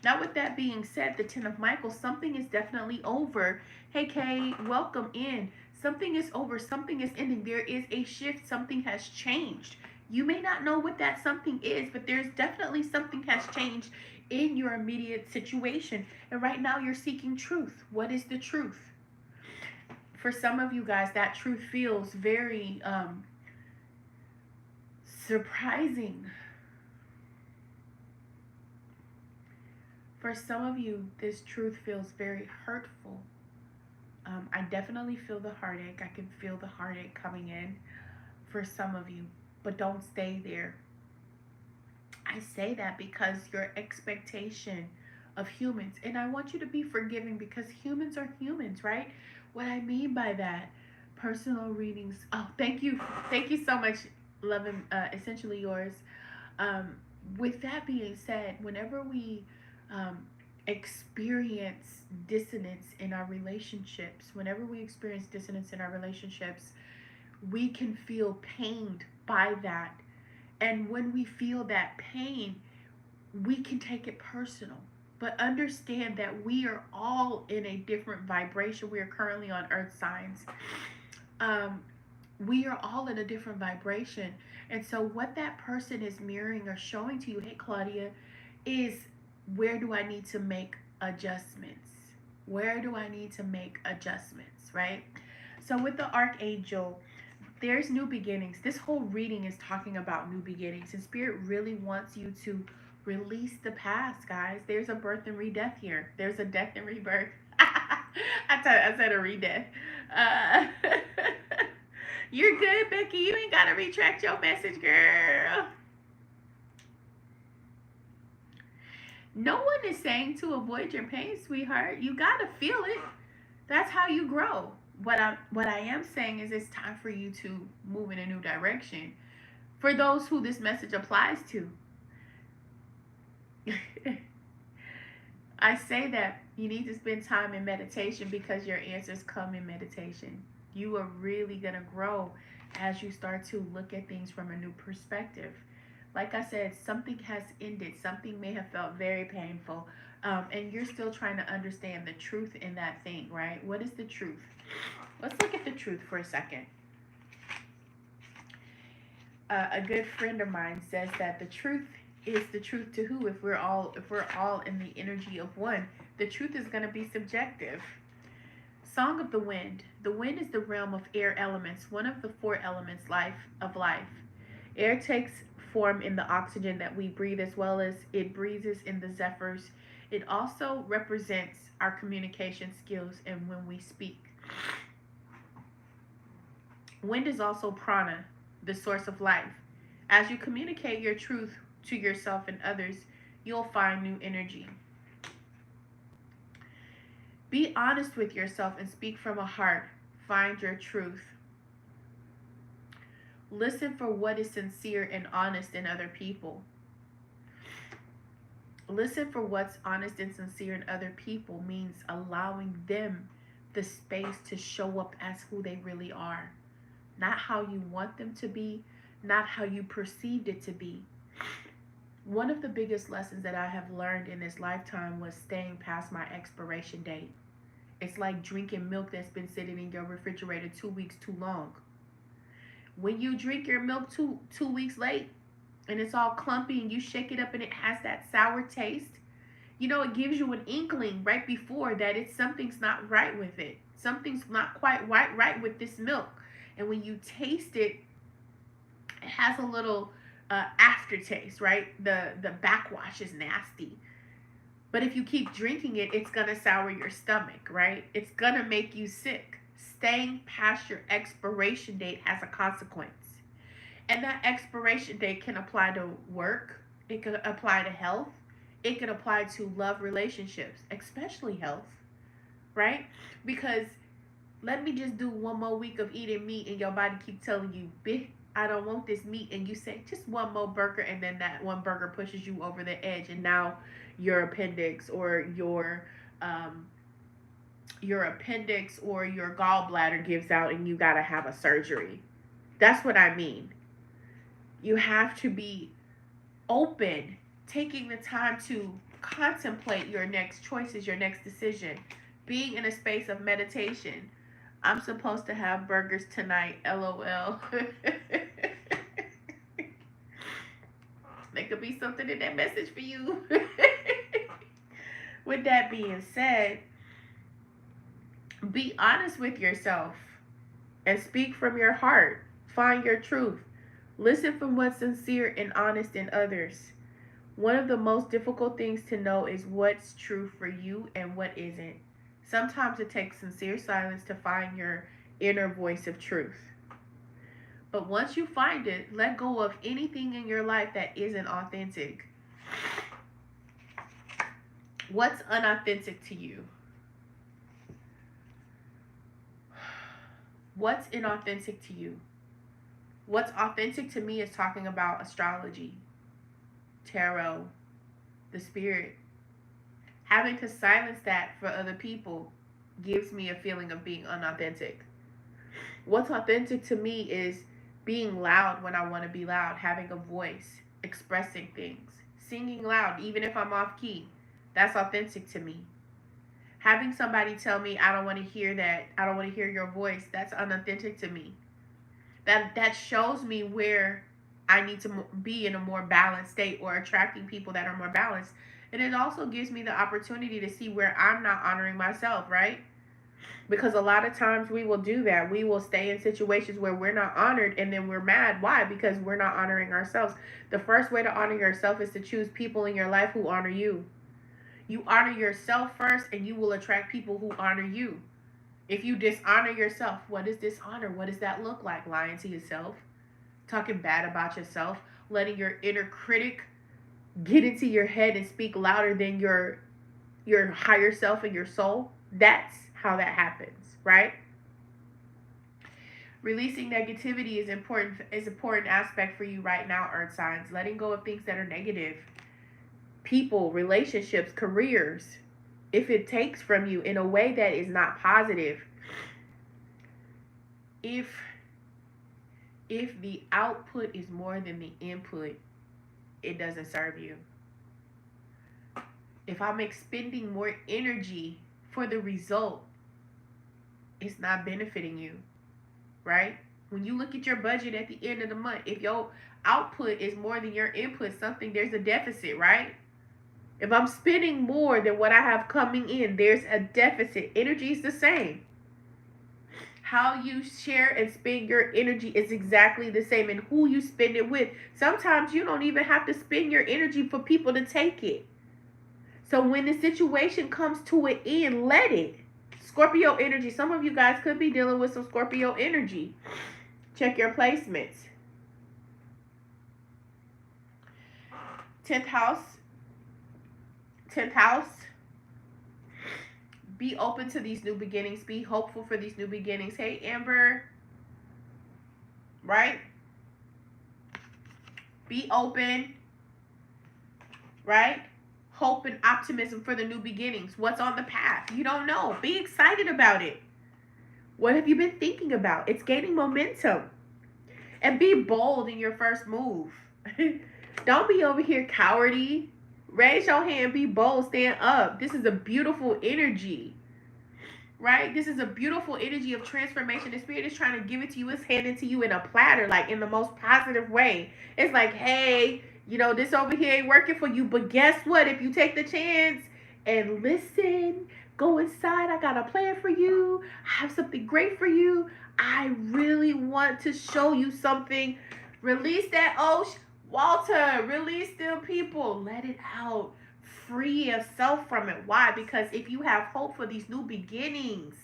Now, with that being said, the Ten of Michael, something is definitely over. Hey, Kay, welcome in. Something is over, something is ending. There is a shift, something has changed. You may not know what that something is, but there's definitely something has changed in your immediate situation. And right now you're seeking truth. What is the truth? For some of you guys, that truth feels very surprising. For some of you, this truth feels very hurtful. I definitely feel the heartache. I can feel the heartache coming in for some of you, but don't stay there. I say that because your expectation of humans, and I want you to be forgiving because humans are humans, right? What I mean by that, personal readings. Oh, thank you. Thank you so much, Love and Essentially Yours. Um, with that being said, whenever we um, experience dissonance in our relationships, whenever we experience dissonance in our relationships, we can feel pained by that. And when we feel that pain, we can take it personal. But understand that we are all in a different vibration. We are currently on earth signs. Um, we are all in a different vibration. And so, what that person is mirroring or showing to you, hey, Claudia, is where do I need to make adjustments? Where do I need to make adjustments, right? So, with the Archangel, there's new beginnings. This whole reading is talking about new beginnings, and Spirit really wants you to release the past, guys. There's a birth and re-death here. There's a death and rebirth. I said a re-death. Uh, you're good, Becky. You ain't gotta retract your message, girl. No one is saying to avoid your pain, sweetheart. You gotta feel it. That's how you grow. What I am saying is it's time for you to move in a new direction. For those who this message applies to, I say that you need to spend time in meditation because your answers come in meditation. You are really going to grow as you start to look at things from a new perspective. Like I said, something has ended. Something may have felt very painful. And you're still trying to understand the truth in that thing, right? What is the truth? Let's look at the truth for a second. A good friend of mine says that the truth is the truth to who? If we're all in the energy of one, the truth is going to be subjective. Song of the Wind. The wind is the realm of air elements, one of the four elements life. Air takes form in the oxygen that we breathe as well as it breathes in the zephyrs. It also represents our communication skills and when we speak. Wind is also prana, the source of life. As you communicate your truth to yourself and others, you'll find new energy. Be honest with yourself and speak from a heart. Find your truth. Listen for what is sincere and honest in other people. Listen for what's honest and sincere in other people means allowing them the space to show up as who they really are. Not how you want them to be, not how you perceived it to be. One of the biggest lessons that I have learned in this lifetime was staying past my expiration date. It's like drinking milk that's been sitting in your refrigerator 2 weeks too long. When you drink your milk 2 weeks late and it's all clumpy and you shake it up and it has that sour taste, it gives you an inkling right before that something's not right with it. Something's not quite right with this milk. And when you taste it, it has a little aftertaste, right? The backwash is nasty. But if you keep drinking it, it's gonna sour your stomach, right? It's gonna make you sick. Staying past your expiration date has a consequence. And that expiration date can apply to work, it can apply to health, it can apply to love relationships, especially health, right? Because let me just do one more week of eating meat and your body keep telling you, bitch, I don't want this meat, and you say just one more burger, and then that one burger pushes you over the edge, and now your appendix or your gallbladder gives out and you got to have a surgery. That's what I mean. You have to be open, taking the time to contemplate your next choices, your next decision, being in a space of meditation. I'm supposed to have burgers tonight, LOL. There could be something in that message for you. With that being said, be honest with yourself and speak from your heart. Find your truth. Listen from what's sincere and honest in others. One of the most difficult things to know is what's true for you and what isn't. Sometimes it takes sincere silence to find your inner voice of truth. But once you find it, let go of anything in your life that isn't authentic. What's unauthentic to you? What's inauthentic to you? What's authentic to me is talking about astrology, tarot, the spirit. Having to silence that for other people gives me a feeling of being unauthentic. What's authentic to me is being loud when I want to be loud, having a voice, expressing things, singing loud, even if I'm off key. That's authentic to me. Having somebody tell me, I don't want to hear that, I don't want to hear your voice, that's unauthentic to me. That shows me where I need to be in a more balanced state or attracting people that are more balanced. And it also gives me the opportunity to see where I'm not honoring myself, right? Because a lot of times we will do that. We will stay in situations where we're not honored and then we're mad. Why? Because we're not honoring ourselves. The first way to honor yourself is to choose people in your life who honor you. You honor yourself first and you will attract people who honor you. If you dishonor yourself, what is dishonor? What does that look like? Lying to yourself, talking bad about yourself, letting your inner critic get into your head and speak louder than your higher self and your soul. That's how that happens, right? Releasing negativity is important aspect for you right now, earth signs. Letting go of things that are negative. People, relationships, careers. If it takes from you in a way that is not positive. If the output is more than the input, it doesn't serve you. If I'm expending more energy for the result, it's not benefiting you, right? When you look at your budget at the end of the month, if your output is more than your input, there's a deficit, right? If I'm spending more than what I have coming in, there's a deficit. Energy is the same. How you share and spend your energy is exactly the same, and who you spend it with. Sometimes you don't even have to spend your energy for people to take it. So when the situation comes to an end, let it. Scorpio energy. Some of you guys could be dealing with some Scorpio energy. Check your placements. 10th house. 10th house. Be open to these new beginnings. Be hopeful for these new beginnings. Hey, Amber. Right? Be open. Right? hope and optimism for the new beginnings. What's on the path? You don't know. Be excited about it. What have you been thinking about? It's gaining momentum. And be bold in your first move. Don't be over here cowardy. Raise your hand, be bold, stand up. This is a beautiful energy, right? This is a beautiful energy of transformation. The spirit is trying to give it to you. It's handed to you in a platter, like in the most positive way. It's like, hey, this over here ain't working for you, but guess what? If you take the chance and listen, go inside. I got a plan for you. I have something great for you. I really want to show you something. Release that ocean. Walter, release them people. Let it out. Free yourself from it. Why? Because if you have hope for these new beginnings,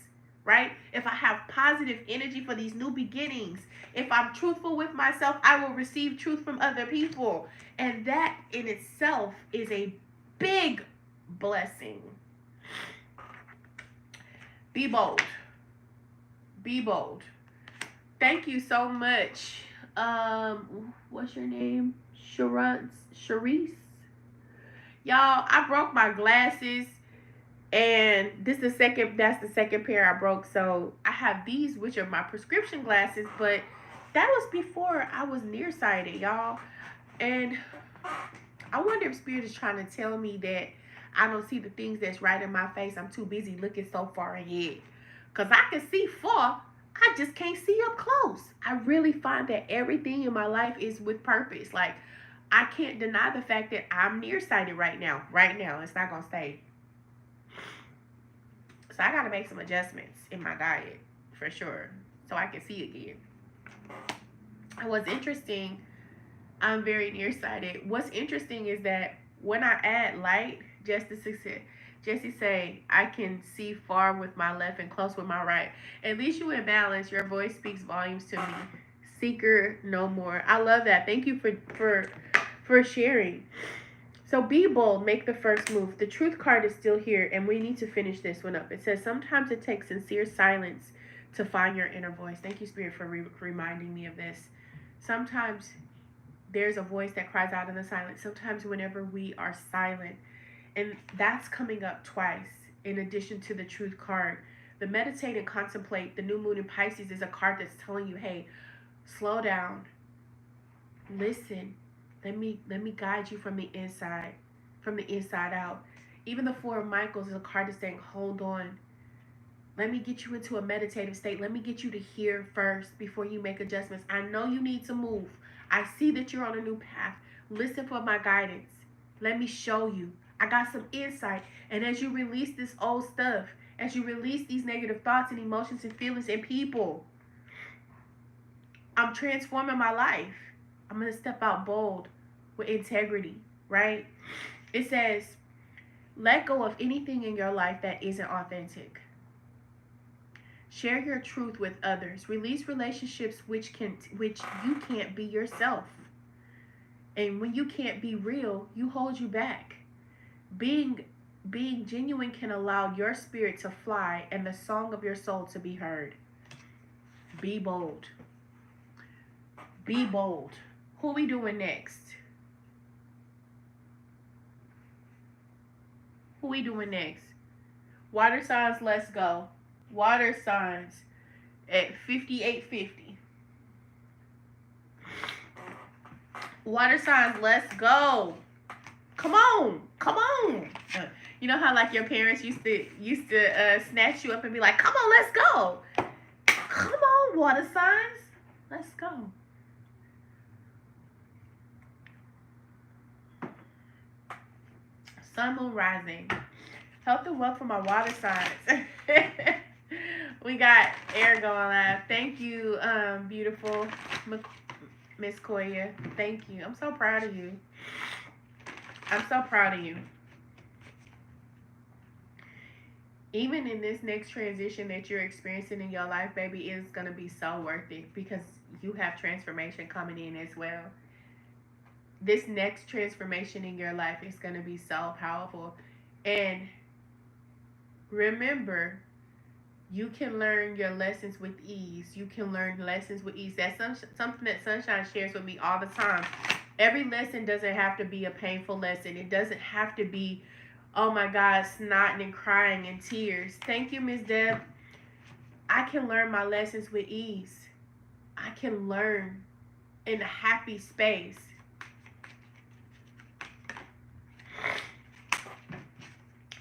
right? If I have positive energy for these new beginnings, if I'm truthful with myself, I will receive truth from other people. And that in itself is a big blessing. Be bold. Be bold. Thank you so much. What's your name? Sharice. Y'all, I broke my glasses, and that's the second pair I broke. So I have these, which are my prescription glasses, but that was before I was nearsighted, y'all. And I wonder if Spirit is trying to tell me that I don't see the things that's right in my face. I'm too busy looking so far ahead. Because I can see far, I just can't see up close. I really find that everything in my life is with purpose. Like, I can't deny the fact that I'm nearsighted right now. Right now. It's not going to stay. So I got to make some adjustments in my diet, for sure, so I can see again. And what's interesting, I'm very nearsighted. What's interesting is that when I add light, Jesse say, I can see far with my left and close with my right. At least you in balance. Your voice speaks volumes to me. Seeker no more. I love that. Thank you for sharing. So be bold. Make the first move. The truth card is still here, and we need to finish this one up. It says, sometimes it takes sincere silence to find your inner voice. Thank you, Spirit, for reminding me of this. Sometimes there's a voice that cries out in the silence. Sometimes whenever we are silent, and that's coming up twice in addition to the truth card. The meditate and contemplate, the new moon in Pisces, is a card that's telling you, hey, slow down, listen, let me guide you from the inside out. Even the Four of Michaels is a card that's saying, hold on, let me get you into a meditative state. Let me get you to hear first before you make adjustments. I know you need to move. I see that you're on a new path. Listen for my guidance. Let me show you. I got some insight. And as you release this old stuff, as you release these negative thoughts and emotions and feelings and people, I'm transforming my life. I'm going to step out bold with integrity, right? It says, let go of anything in your life that isn't authentic. Share your truth with others. Release relationships which you can't be yourself. And when you can't be real, you hold you back. Being genuine can allow your spirit to fly and the song of your soul to be heard. Be bold. Be bold. Who are we doing next? Who are we doing next? Water signs, let's go. Water signs at 5850. Water signs, let's go. Come on. You know how like your parents used to snatch you up and be like, come on, let's go. Come on, water signs. Let's go. Sun, moon, rising. Health and wealth for my water signs. We got air going live. Thank you, beautiful Miss Koya. Thank you. I'm so proud of you. I'm so proud of you. Even in this next transition that you're experiencing in your life, baby, it's going to be so worth it because you have transformation coming in as well. This next transformation in your life is going to be so powerful. And remember, you can learn your lessons with ease. You can learn lessons with ease. That's something that Sunshine shares with me all the time. Every lesson doesn't have to be a painful lesson. It doesn't have to be, oh my God, snotting and crying and tears. Thank you, Miss Deb. I can learn my lessons with ease. I can learn in a happy space.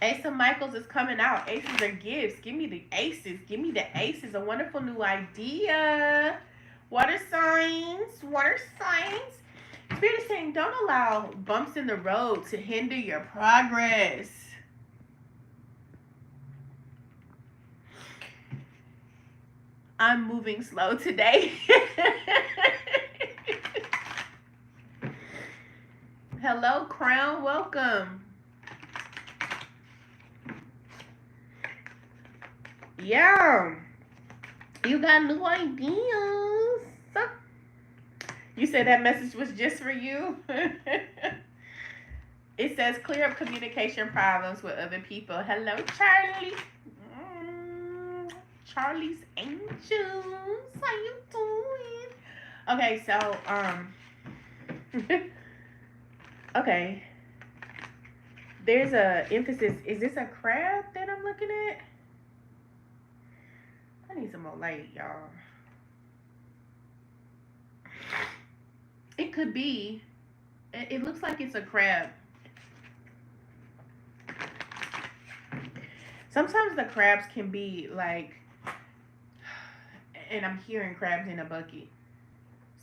Ace of Michaels is coming out. Aces are gifts. Give me the aces. Give me the aces. A wonderful new idea. Water signs. Water signs. Spirit is saying don't allow bumps in the road to hinder your progress. I'm moving slow today. Hello, Crown. Welcome. Yeah. You got new ideas. You said that message was just for you? It says clear up communication problems with other people. Hello, Charlie. Charlie's Angels. How you doing? Okay, so okay. There's a emphasis. Is this a crab that I'm looking at? I need some more light, y'all. It could be. It looks like it's a crab. Sometimes the crabs can be like, and I'm hearing crabs in a bucket.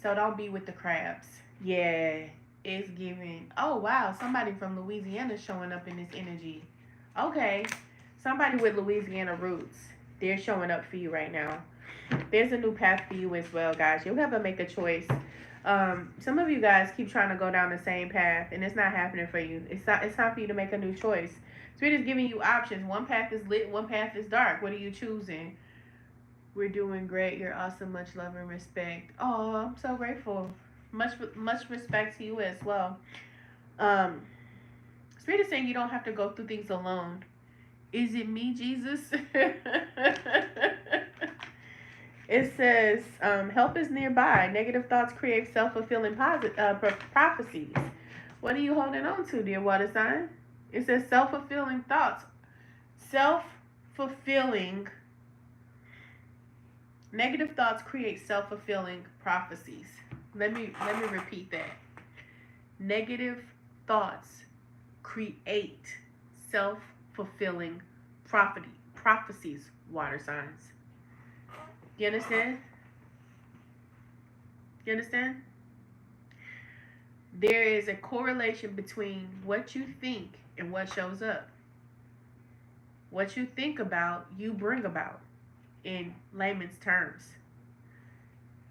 So don't be with the crabs. Yeah, it's giving. Oh, wow. Somebody from Louisiana showing up in this energy. Okay. Somebody with Louisiana roots. They're showing up for you right now. There's a new path for you as well, guys. You'll have to make a choice. Some of you guys keep trying to go down the same path, and it's not happening for you. It's time for you to make a new choice. Spirit is giving you options. One path is lit, one path is dark. What are you choosing? We're doing great. You're awesome. Much love and respect. Oh, I'm so grateful. Much respect to you as well. Um, Spirit is saying you don't have to go through things alone. Is it me, Jesus? It says, help is nearby. Negative thoughts create self-fulfilling prophecies. What are you holding on to, dear water sign? It says self-fulfilling thoughts. Self-fulfilling. Negative thoughts create self-fulfilling prophecies. Let me repeat that. Negative thoughts create self-fulfilling prophecies, water signs. You understand? You understand? There is a correlation between what you think and what shows up. What you think about, you bring about, in layman's terms.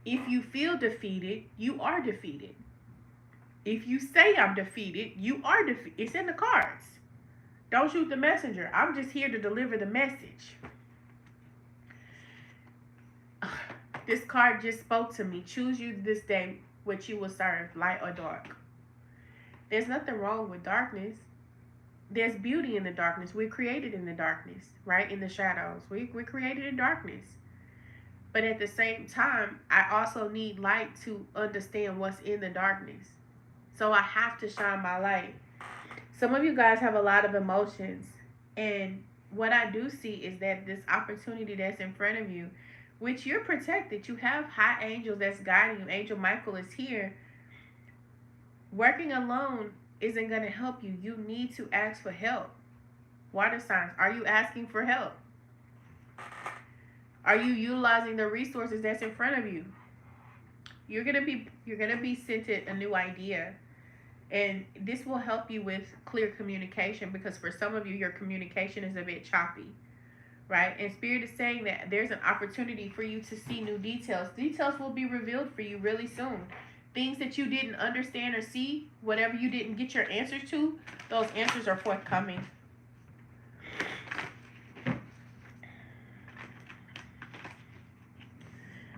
If you feel defeated, you are defeated. If you say I'm defeated, you are defeated. It's in the cards. Don't shoot the messenger. I'm just here to deliver the message. This card just spoke to me. Choose you this day what you will serve, light or dark. There's nothing wrong with darkness. There's beauty in the darkness. We're created in the darkness, right? In the shadows. We're created in darkness. But at the same time, I also need light to understand what's in the darkness. So I have to shine my light. Some of you guys have a lot of emotions. And what I do see is that this opportunity that's in front of you, which you're protected. You have high angels that's guiding you. Angel Michael is here. Working alone isn't going to help you. You need to ask for help. Water signs, are you asking for help? Are you utilizing the resources that's in front of you? You're gonna be sent a new idea. And this will help you with clear communication, because for some of you, your communication is a bit choppy. Right? And Spirit is saying that there's an opportunity for you to see new details. Details will be revealed for you really soon. Things that you didn't understand or see, whatever you didn't get your answers to, those answers are forthcoming.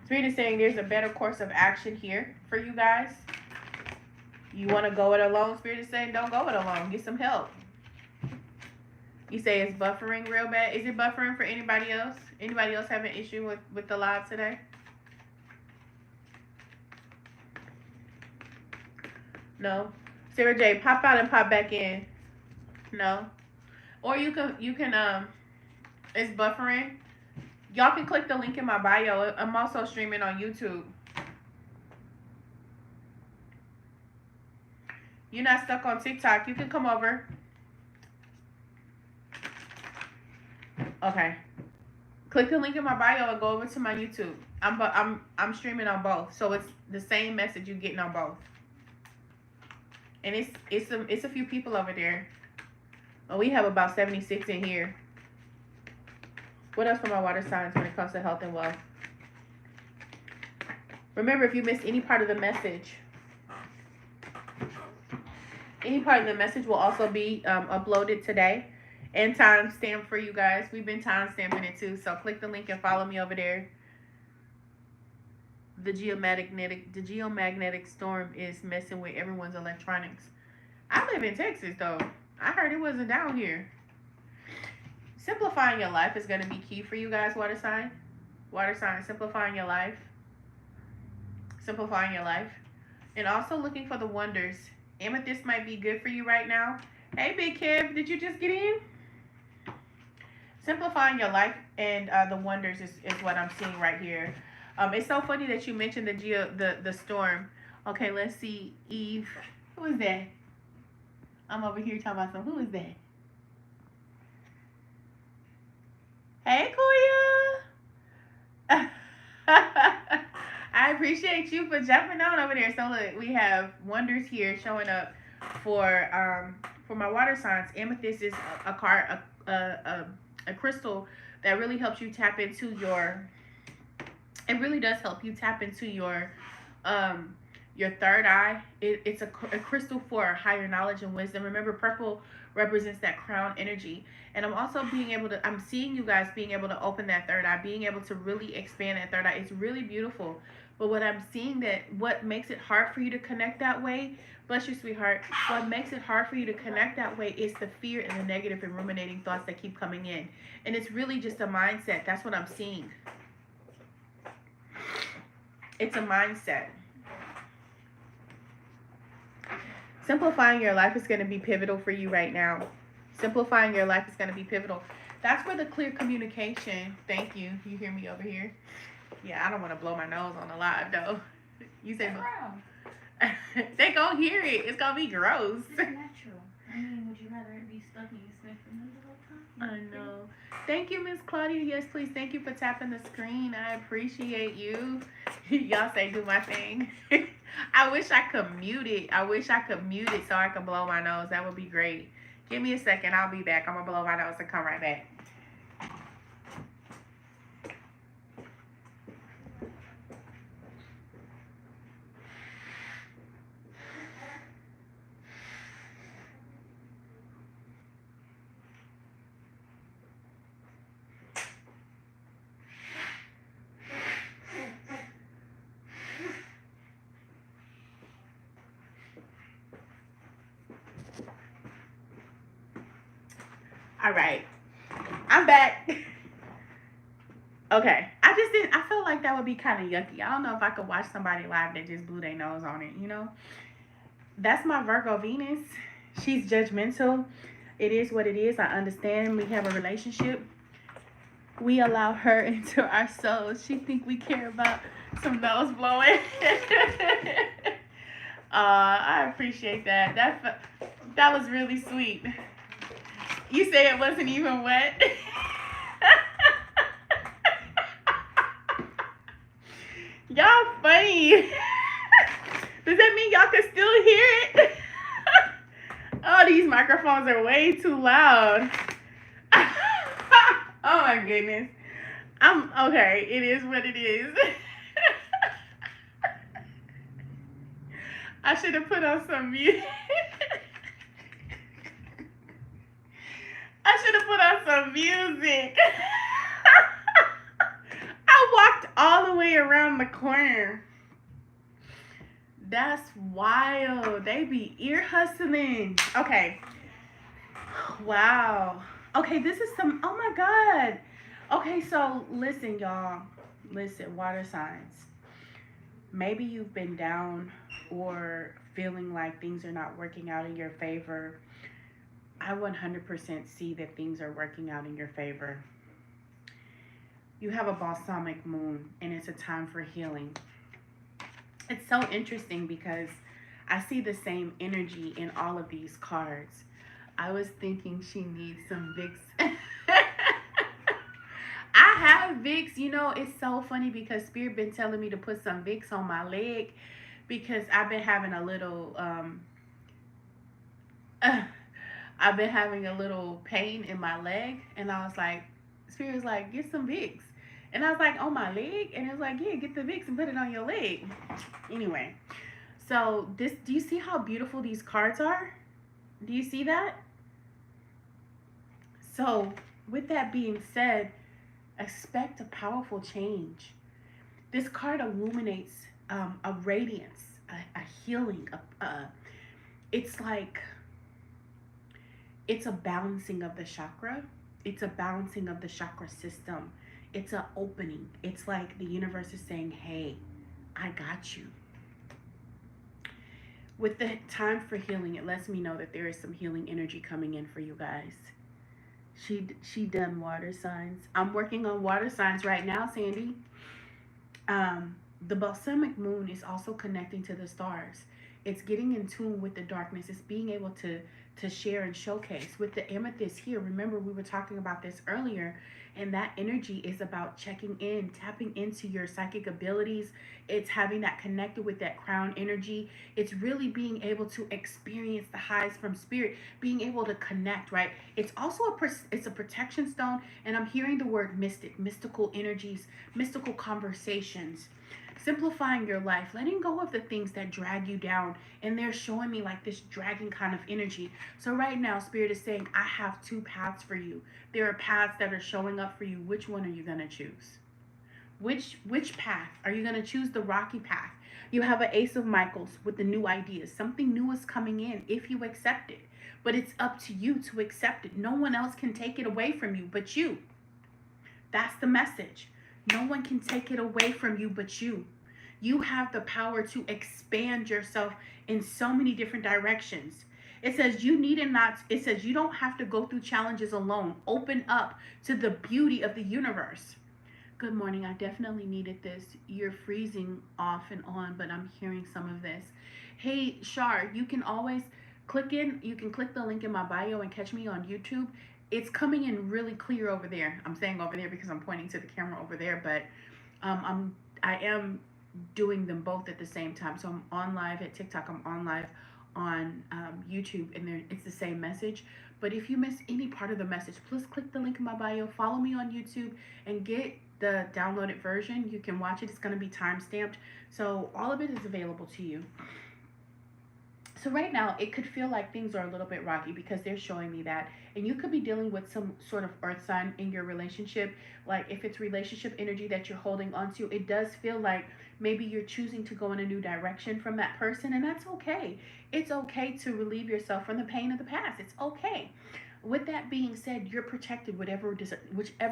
Spirit is saying there's a better course of action here for you guys. You want to go it alone? Spirit is saying don't go it alone. Get some help. You say it's buffering real bad. Is it buffering for anybody else? Anybody else have an issue with the live today? No. Sarah J, pop out and pop back in. No. Or you can it's buffering. Y'all can click the link in my bio. I'm also streaming on YouTube. You're not stuck on TikTok. You can come over. Okay. Click the link in my bio and go over to my YouTube. I'm streaming on both, so it's the same message you getting on both. And it's a few people over there. Oh, we have about 76 in here. What else for my water signs when it comes to health and wealth? Remember, if you missed any part of the message, any part of the message will also be uploaded today and time stamped for you guys. We've been time stamping it too, so click the link and follow me over there. The geomagnetic storm is messing with everyone's electronics. I live in Texas though. I heard it wasn't down here. Simplifying your life is going to be key for you guys, water sign. Water sign, simplifying your life. Simplifying your life. And also looking for the wonders. Amethyst might be good for you right now. Hey, Big Kev, did you just get in? Simplifying your life and the wonders is what I'm seeing right here. It's so funny that you mentioned the storm. Okay, let's see. Eve. Who is that? I'm over here talking about who is that? Hey, Koya. I appreciate you for jumping on over there. So look, we have wonders here showing up for my water signs. Amethyst is a crystal that really helps you tap into your. It really does help you tap into your third eye. It's a crystal for higher knowledge and wisdom. Remember, purple represents that crown energy. And I'm also I'm seeing you guys being able to open that third eye, being able to really expand that third eye. It's really beautiful. But what I'm seeing what makes it hard for you to connect that way, bless you, sweetheart, what makes it hard for you to connect that way is the fear and the negative and ruminating thoughts that keep coming in. And it's really just a mindset. That's what I'm seeing. It's a mindset. Simplifying your life is going to be pivotal for you right now. Simplifying your life is going to be pivotal. That's where the clear communication. Thank you. You hear me over here? Yeah, I don't want to blow my nose on the live though. You say they gonna hear it. It's gonna be gross. It's natural. I mean, would you rather it be stuck in your sniffing the whole time? I know. Thank you, Miss Claudia. Yes, please. Thank you for tapping the screen. I appreciate you. Y'all say do my thing. I wish I could mute it. I wish I could mute it so I could blow my nose. That would be great. Give me a second. I'll be back. I'm going to blow my nose and come right back. All right. I'm back. Okay. I feel like that would be kind of yucky. I don't know if I could watch somebody live that just blew their nose on it, you know? That's my Virgo Venus. She's judgmental. It is what it is. I understand we have a relationship. We allow her into our souls. She think we care about some nose blowing. I appreciate that. That was really sweet. You say it wasn't even wet? Y'all funny. Does that mean y'all can still hear it? Oh, these microphones are way too loud. Oh my goodness. Okay. It is what it is. I should have put on some music. I should have put on some music. I walked all the way around the corner. That's wild. They be ear hustling. Okay. Wow. Okay, this is some, oh my God. Okay, so listen, y'all. Listen, water signs. Maybe you've been down or feeling like things are not working out in your favor, I 100% see that things are working out in your favor. You have a balsamic moon, and it's a time for healing. It's so interesting because I see the same energy in all of these cards. I was thinking she needs some Vicks. I have Vicks. You know, it's so funny because Spirit been telling me to put some Vicks on my leg because I've been having a little I've been having a little pain in my leg, and I was like, Spirit was like, get some Vicks. And I was like, on my leg? And it was like, yeah, get the Vicks and put it on your leg. Anyway, so this, do you see how beautiful these cards are? Do you see that? So, with that being said, expect a powerful change. This card illuminates a radiance, a healing. It's like, it's a balancing of the chakra. It's a balancing of the chakra system. It's an opening. It's like the universe is saying, hey, I got you. With the time for healing, it lets me know that there is some healing energy coming in for you guys. She done water signs. I'm working on water signs right now, Sandy. The balsamic moon is also connecting to the stars. It's getting in tune with the darkness. It's being able to share and showcase. With the amethyst here, remember we were talking about this earlier, and that energy is about checking in, tapping into your psychic abilities. It's having that connected with that crown energy. It's really being able to experience the highs from spirit, being able to connect, right? It's also it's a protection stone, and I'm hearing the word mystic, mystical energies, mystical conversations. Simplifying your life, letting go of the things that drag you down, and they're showing me like this dragging kind of energy. So right now, Spirit is saying, I have two paths for you. There are paths that are showing up for you. Which one are you going to choose? Which path? Are you going to choose the rocky path? You have an Ace of Michaels with the new ideas. Something new is coming in if you accept it. But it's up to you to accept it. No one else can take it away from you but you. That's the message. No one can take it away from you but you. You have the power to expand yourself in so many different directions. It says it says you don't have to go through challenges alone. Open up to the beauty of the universe. Good morning. I definitely needed this. You're freezing off and on, but I'm hearing some of this. Hey, Shar, you can always you can click the link in my bio and catch me on YouTube. It's coming in really clear over there. I'm saying over there because I'm pointing to the camera over there, but I am doing them both at the same time. So I'm on live at TikTok. I'm on live on YouTube, and it's the same message. But if you miss any part of the message, please click the link in my bio, follow me on YouTube, and get the downloaded version. You can watch it. It's going to be time stamped. So all of it is available to you. So right now, it could feel like things are a little bit rocky because they're showing me that. And you could be dealing with some sort of earth sign in your relationship. Like if it's relationship energy that you're holding onto, it does feel like maybe you're choosing to go in a new direction from that person. And that's okay. It's okay to relieve yourself from the pain of the past. It's okay. With that being said, you're protected whichever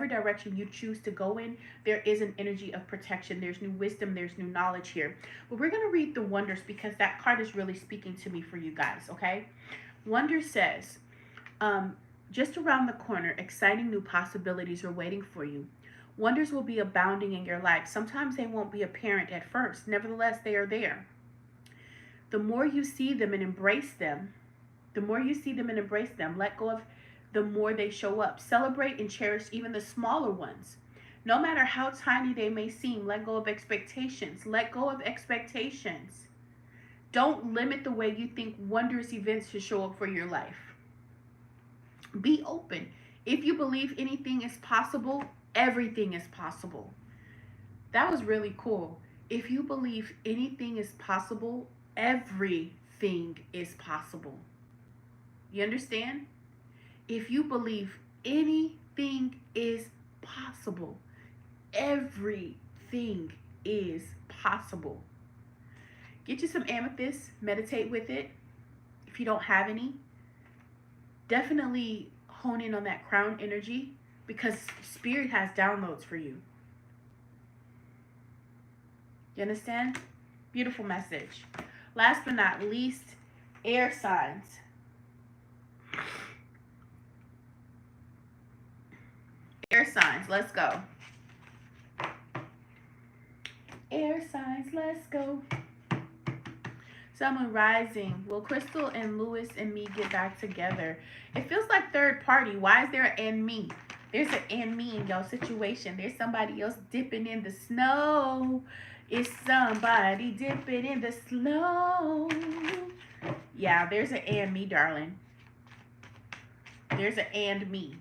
direction you choose to go in. There is an energy of protection. There's new wisdom. There's new knowledge here. But we're going to read the wonders because that card is really speaking to me for you guys, okay? Wonder says, just around the corner, exciting new possibilities are waiting for you. Wonders will be abounding in your life. Sometimes they won't be apparent at first. Nevertheless, they are there. The more you see them and embrace them, let go of the more they show up. Celebrate and cherish even the smaller ones. No matter how tiny they may seem, let go of expectations. Let go of expectations. Don't limit the way you think wondrous events should show up for your life. Be open. If you believe anything is possible, everything is possible. That was really cool. If you believe anything is possible, everything is possible. You understand? If you believe anything is possible, everything is possible. Get you some amethyst, meditate with it. If you don't have any, definitely hone in on that crown energy because spirit has downloads for you. You understand? Beautiful message. Last but not least, air signs. Air signs, let's go. Air signs, let's go. Someone rising. Will Crystal and Lewis and me get back together? It feels like third party. Why is there an and me? There's an and me in your situation. There's somebody else dipping in the snow. It's somebody dipping in the snow. Yeah, there's an and me, darling. There's an and me.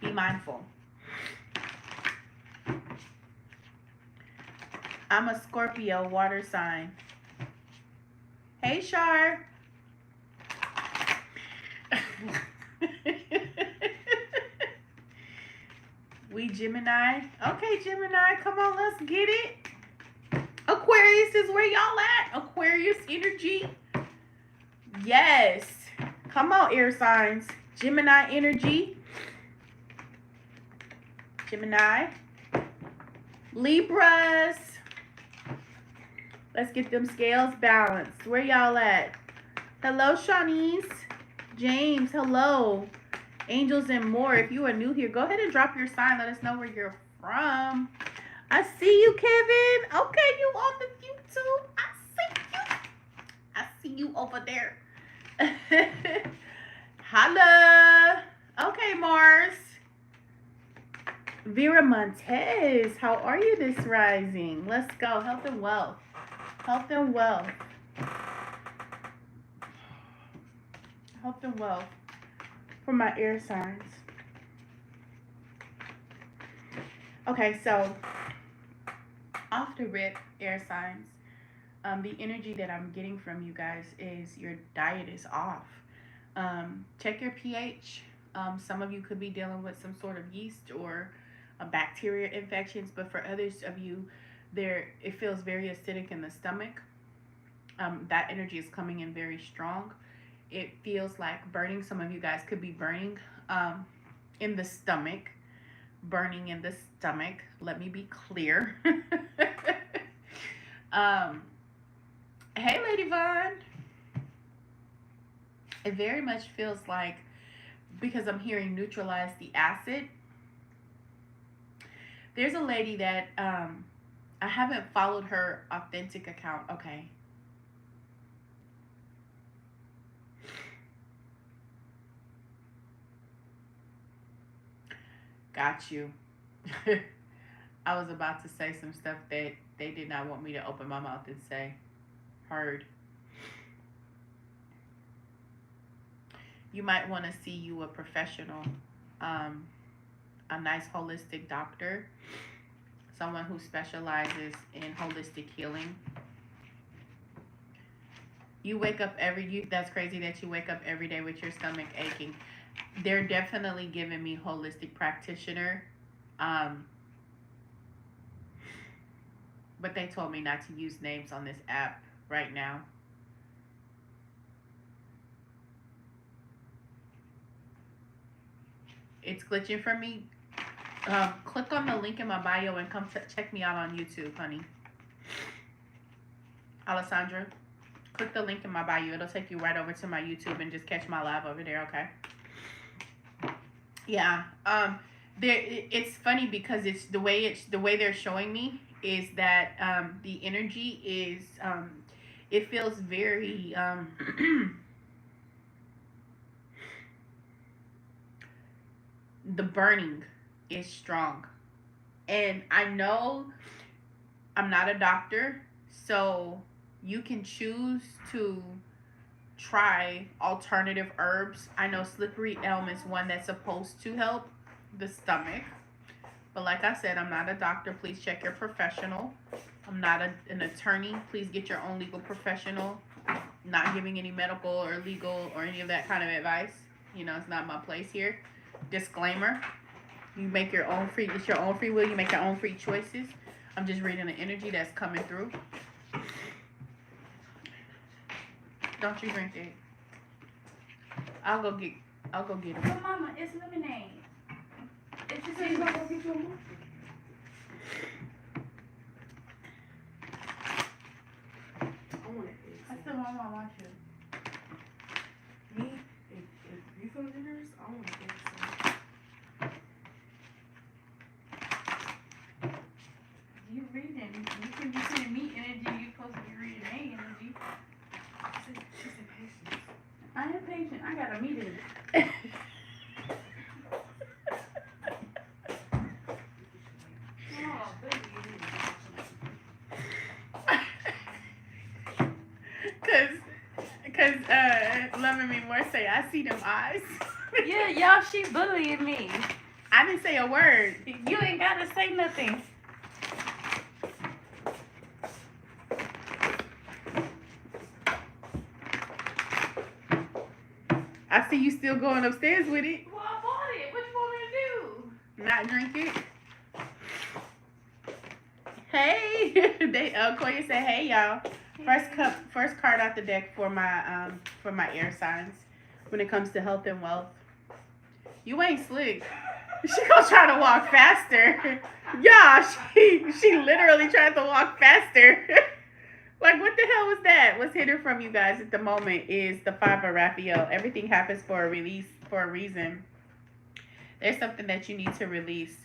Be mindful. I'm a Scorpio water sign. Hey, Shar. We Gemini. Okay, Gemini, come on, let's get it. Aquarius is where y'all at. Aquarius energy. Yes. Come on, air signs. Gemini energy. Gemini. Libras. Let's get them scales balanced. Where y'all at? Hello, Shawnees. James, hello. Angels and more. If you are new here, go ahead and drop your sign. Let us know where you're from. I see you, Kevin. Okay, you on the YouTube. I see you. I see you over there. Holla. Okay, Mars. Vera Montez, how are you this rising? Let's go. Health and wealth. Health and wealth. Health and wealth for my air signs. Okay, so off the rip, air signs. The energy that I'm getting from you guys is your diet is off. Check your pH. Some of you could be dealing with some sort of yeast or bacteria infections, but for others of you, it feels very acidic in the stomach. That energy is coming in very strong. It feels like burning. Some of you guys could be burning in the stomach. Burning in the stomach. Let me be clear. Hey, Lady Vaughn. It very much feels like, because I'm hearing neutralize the acid. There's a lady that I haven't followed her authentic account. Okay. Got you. I was about to say some stuff that they did not want me to open my mouth and say. Heard. You might want to see you a professional, a nice holistic doctor, someone who specializes in holistic healing. You wake up that's crazy that you wake up every day with your stomach aching. They're definitely giving me holistic practitioner. But they told me not to use names on this app right now. It's glitching for me. Click on the link in my bio and come check me out on YouTube, honey. Alessandra, click the link in my bio. It'll take you right over to my YouTube and just catch my live over there, okay? Yeah. It's funny because it's the way they're showing me is that the energy is it feels very the burning is strong. And I know I'm not a doctor, so you can choose to try alternative herbs. I know slippery elm is one that's supposed to help the stomach. But like I said, I'm not a doctor. Please check your professional. I'm not an attorney. Please get your own legal professional. Not giving any medical or legal or any of that kind of advice. You know, it's not my place here. Disclaimer. You make your own free, it's your own free will. You make your own free choices. I'm just reading the energy that's coming through. Don't you drink it. I'll go get it. But Mama, it's lemonade. It's just Say you not gonna get your move. my mom watch you. Me, if you feel dangerous, I want to get some. You reading. You can be saying me energy. You supposed to be reading A energy. She said patience. I am patient. I got a meeting. Oh, baby. Cause loving me more say I see them eyes. Yeah, y'all, she bullying me. I didn't say a word. You ain't gotta say nothing. I see you still going upstairs with it. Well, I bought it. What you want me to do? Not drink it. Hey, they Koya said, "Hey y'all, first card out the deck for my air signs when it comes to health and wealth. You ain't slick. She gonna try to walk faster. Yeah, she literally tried to walk faster. Like what the hell was that? What's hidden from you guys at the moment is the 5 of Raphael. Everything happens for a release, for a reason. There's something that you need to release.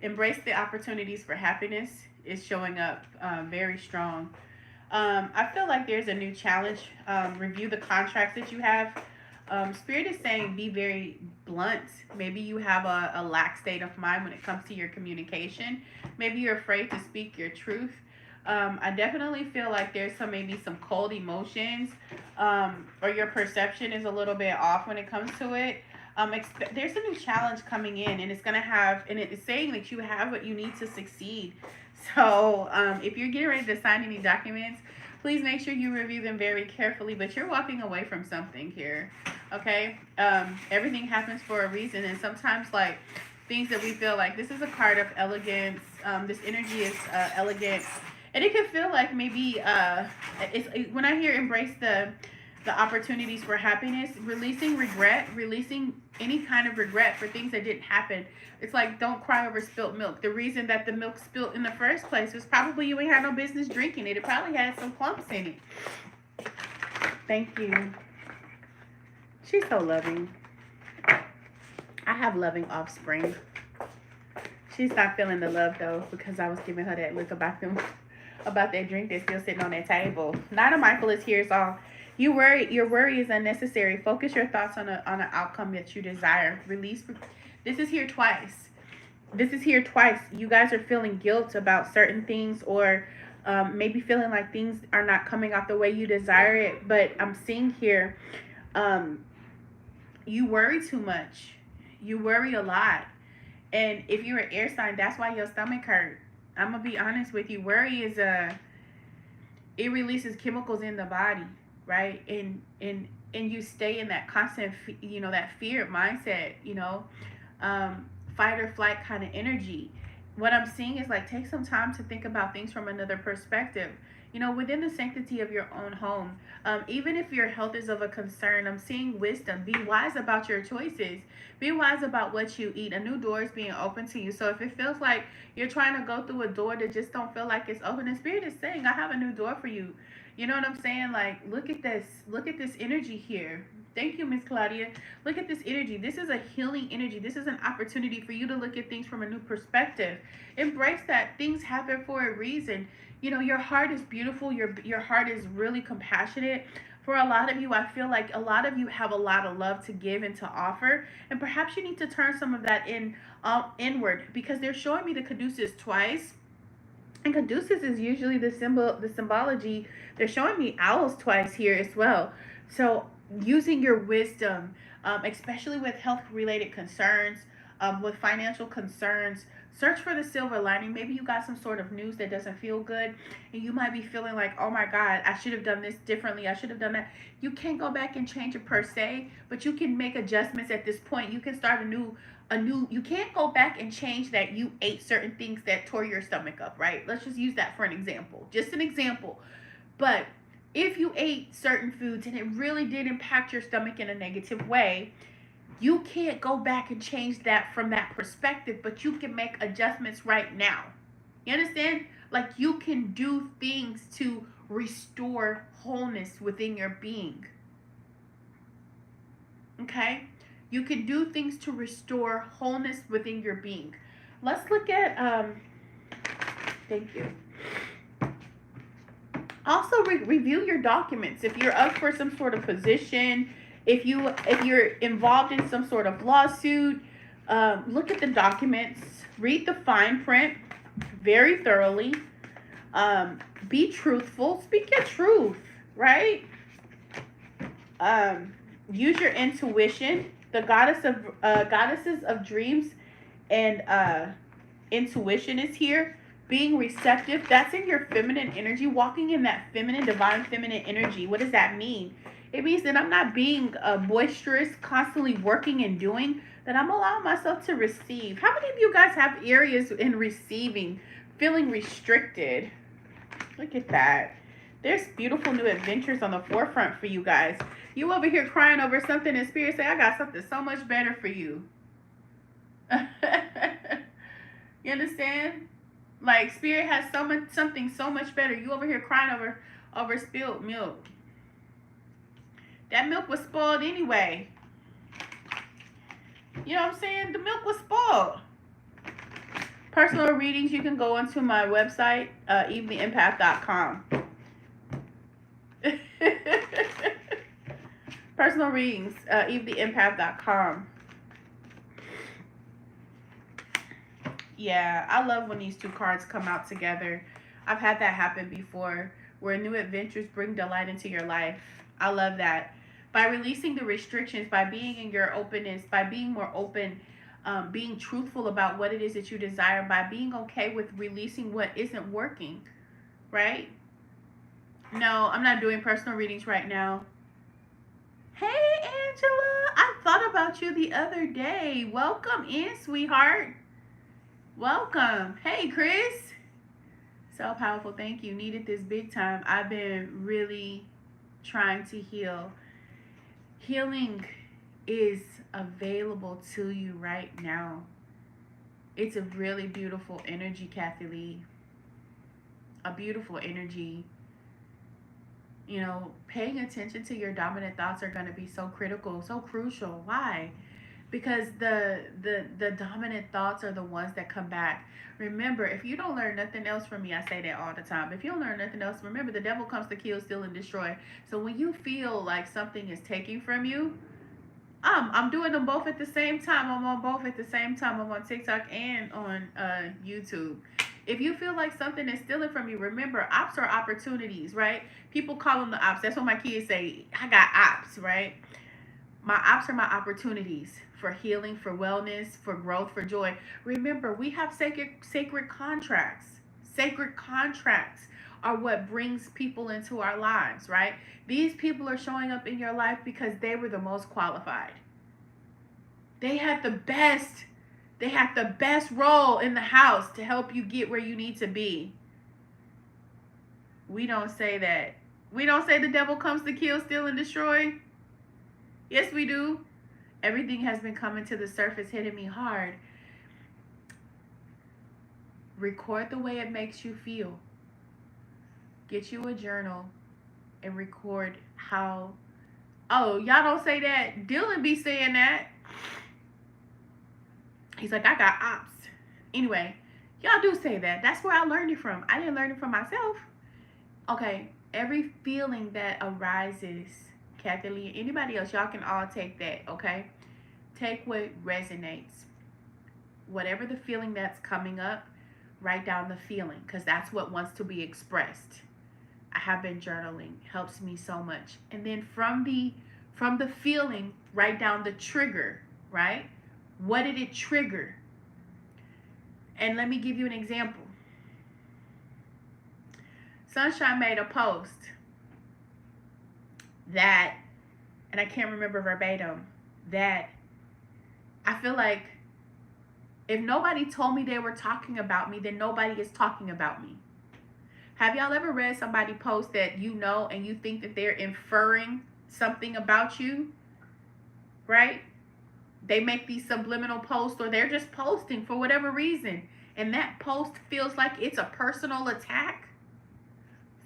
Embrace the opportunities for happiness is showing up very strong. I feel like there's a new challenge. Review the contracts that you have. Spirit is saying be very blunt. Maybe you have a lax state of mind when it comes to your communication. Maybe you're afraid to speak your truth. I definitely feel like there's maybe some cold emotions, or your perception is a little bit off when it comes to it. There's a new challenge coming in, and it's saying that you have what you need to succeed. So if you're getting ready to sign any documents, please make sure you review them very carefully. But you're walking away from something here, okay? Everything happens for a reason, and sometimes like things that we feel like this is a card of elegance. This energy is elegant, and it can feel like maybe when I hear embrace the opportunities for happiness, releasing regret, releasing any kind of regret for things that didn't happen. It's like don't cry over spilt milk. The reason that the milk spilled in the first place was probably you ain't had no business drinking it. It probably had some clumps in it. Thank you. She's so loving. I have loving offspring. She's not feeling the love though because I was giving her that look about that drink that's still sitting on that table. Not a mindfulness here is all. Your worry is unnecessary. Focus your thoughts on an outcome that you desire. Release. This is here twice. You guys are feeling guilt about certain things, or maybe feeling like things are not coming out the way you desire it. But I'm seeing here, you worry too much. You worry a lot. And if you're an air sign, that's why your stomach hurt. I'm going to be honest with you. Worry is it releases chemicals in the body. Right, and you stay in that constant, that fear mindset, fight or flight kind of energy. What I'm seeing is like take some time to think about things from another perspective. Within the sanctity of your own home, even if your health is of a concern, I'm seeing wisdom. Be wise about your choices. Be wise about what you eat. A new door is being open to you. So if it feels like you're trying to go through a door that just don't feel like it's open, the Spirit is saying, I have a new door for you. You know what I'm saying? Like, look at this energy here. Thank you, Miss Claudia. Look at this energy. This is a healing energy. This is an opportunity for you to look at things from a new perspective. Embrace that things happen for a reason. Your heart is beautiful. Your heart is really compassionate. For a lot of you, I feel like a lot of you have a lot of love to give and to offer. And perhaps you need to turn some of that inward, because they're showing me the caduceus twice. And caduceus is usually the symbology. They're showing me owls twice here as well. So using your wisdom, especially with health-related concerns, with financial concerns, search for the silver lining. Maybe you got some sort of news that doesn't feel good, and you might be feeling like, oh my God, I should have done this differently. I should have done that. You can't go back and change it per se, but you can make adjustments at this point. You can start you can't go back and change that you ate certain things that tore your stomach up, right? Let's just use that for an example. Just an example. But if you ate certain foods and it really did impact your stomach in a negative way, you can't go back and change that from that perspective, but you can make adjustments right now. You understand? Like you can do things to restore wholeness within your being. Okay? You can do things to restore wholeness within your being. Let's look at thank you. Also review your documents. If you're up for some sort of position, if you're involved in some sort of lawsuit, look at the documents, read the fine print very thoroughly. Be truthful, speak your truth, right? Use your intuition. The goddesses of dreams and intuition is here. Being receptive, that's in your feminine energy, walking in that feminine, divine feminine energy. What does that mean? It means that I'm not being boisterous, constantly working and doing, that I'm allowing myself to receive. How many of you guys have areas in receiving, feeling restricted? Look at that. There's beautiful new adventures on the forefront for you guys. You over here crying over something and Spirit say, I got something so much better for you. You understand? Like, Spirit has something so much better. You over here crying over spilled milk. That milk was spoiled anyway. You know what I'm saying? The milk was spoiled. Personal readings, you can go onto my website, evetheempath.com. Personal readings, evetheempath.com. Yeah, I love when these two cards come out together. I've had that happen before, where new adventures bring delight into your life. I love that. By releasing the restrictions, by being in your openness, by being more open, being truthful about what it is that you desire, by being okay with releasing what isn't working, right? No, I'm not doing personal readings right now. Hey, Angela, I thought about you the other day. Welcome in, sweetheart. Welcome. Hey, Chris. So powerful. Thank you. Needed this big time. I've been really trying to heal. Healing is available to you right now. It's a really beautiful energy, Kathy Lee. A beautiful energy. You know, paying attention to your dominant thoughts are going to be so critical, so crucial. Why? Because the dominant thoughts are the ones that come back. Remember, if you don't learn nothing else from me, I say that all the time. If you don't learn nothing else, remember the devil comes to kill, steal, and destroy. So when you feel like something is taking from you, I'm doing them both at the same time. I'm on both at the same time. I'm on TikTok and on YouTube. If you feel like something is stealing from you, remember, ops are opportunities, right? People call them the ops. That's what my kids say. I got ops, right? My ops are my opportunities for healing, for wellness, for growth, for joy. Remember, we have sacred contracts. Sacred contracts are what brings people into our lives, right? These people are showing up in your life because they were the most qualified. They had the best role in the house to help you get where you need to be. We don't say that. We don't say the devil comes to kill, steal, and destroy. Yes, we do. Everything has been coming to the surface, hitting me hard. Record the way it makes you feel. Get you a journal and record how. Oh, y'all don't say that. Dylan be saying that. He's like, I got ops. Anyway, y'all do say that. That's where I learned it from. I didn't learn it from myself. Okay, every feeling that arises, Kathy Lee, anybody else, y'all can all take that, okay? Take what resonates. Whatever the feeling that's coming up, write down the feeling, because that's what wants to be expressed. I have been journaling. Helps me so much. And then from the feeling, write down the trigger, right? What did it trigger? And let me give you an example. Sunshine made a post that, and I can't remember verbatim, that I feel like if nobody told me they were talking about me, then nobody is talking about me. Have y'all ever read somebody post that you know and you think that they're inferring something about you, right? They make these subliminal posts, or they're just posting for whatever reason, and that post feels like it's a personal attack.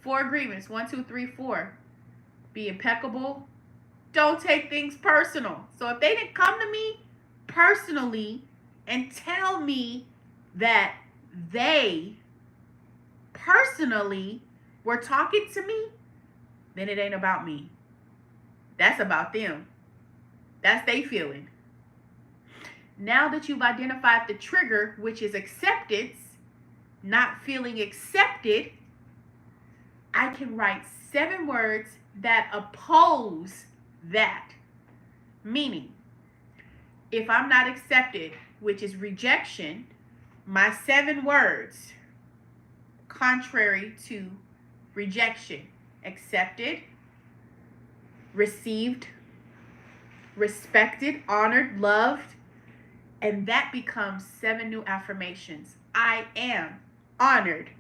4 agreements. 1, 2, 3, 4. Be impeccable. Don't take things personal. So if they didn't come to me personally and tell me that they personally were talking to me, then it ain't about me. That's about them. That's they feeling. Now that you've identified the trigger, which is acceptance, not feeling accepted, I can write 7 words that oppose that. Meaning, if I'm not accepted, which is rejection, my 7 words contrary to rejection: accepted, received, respected, honored, loved. And that becomes 7 new affirmations. I am honored.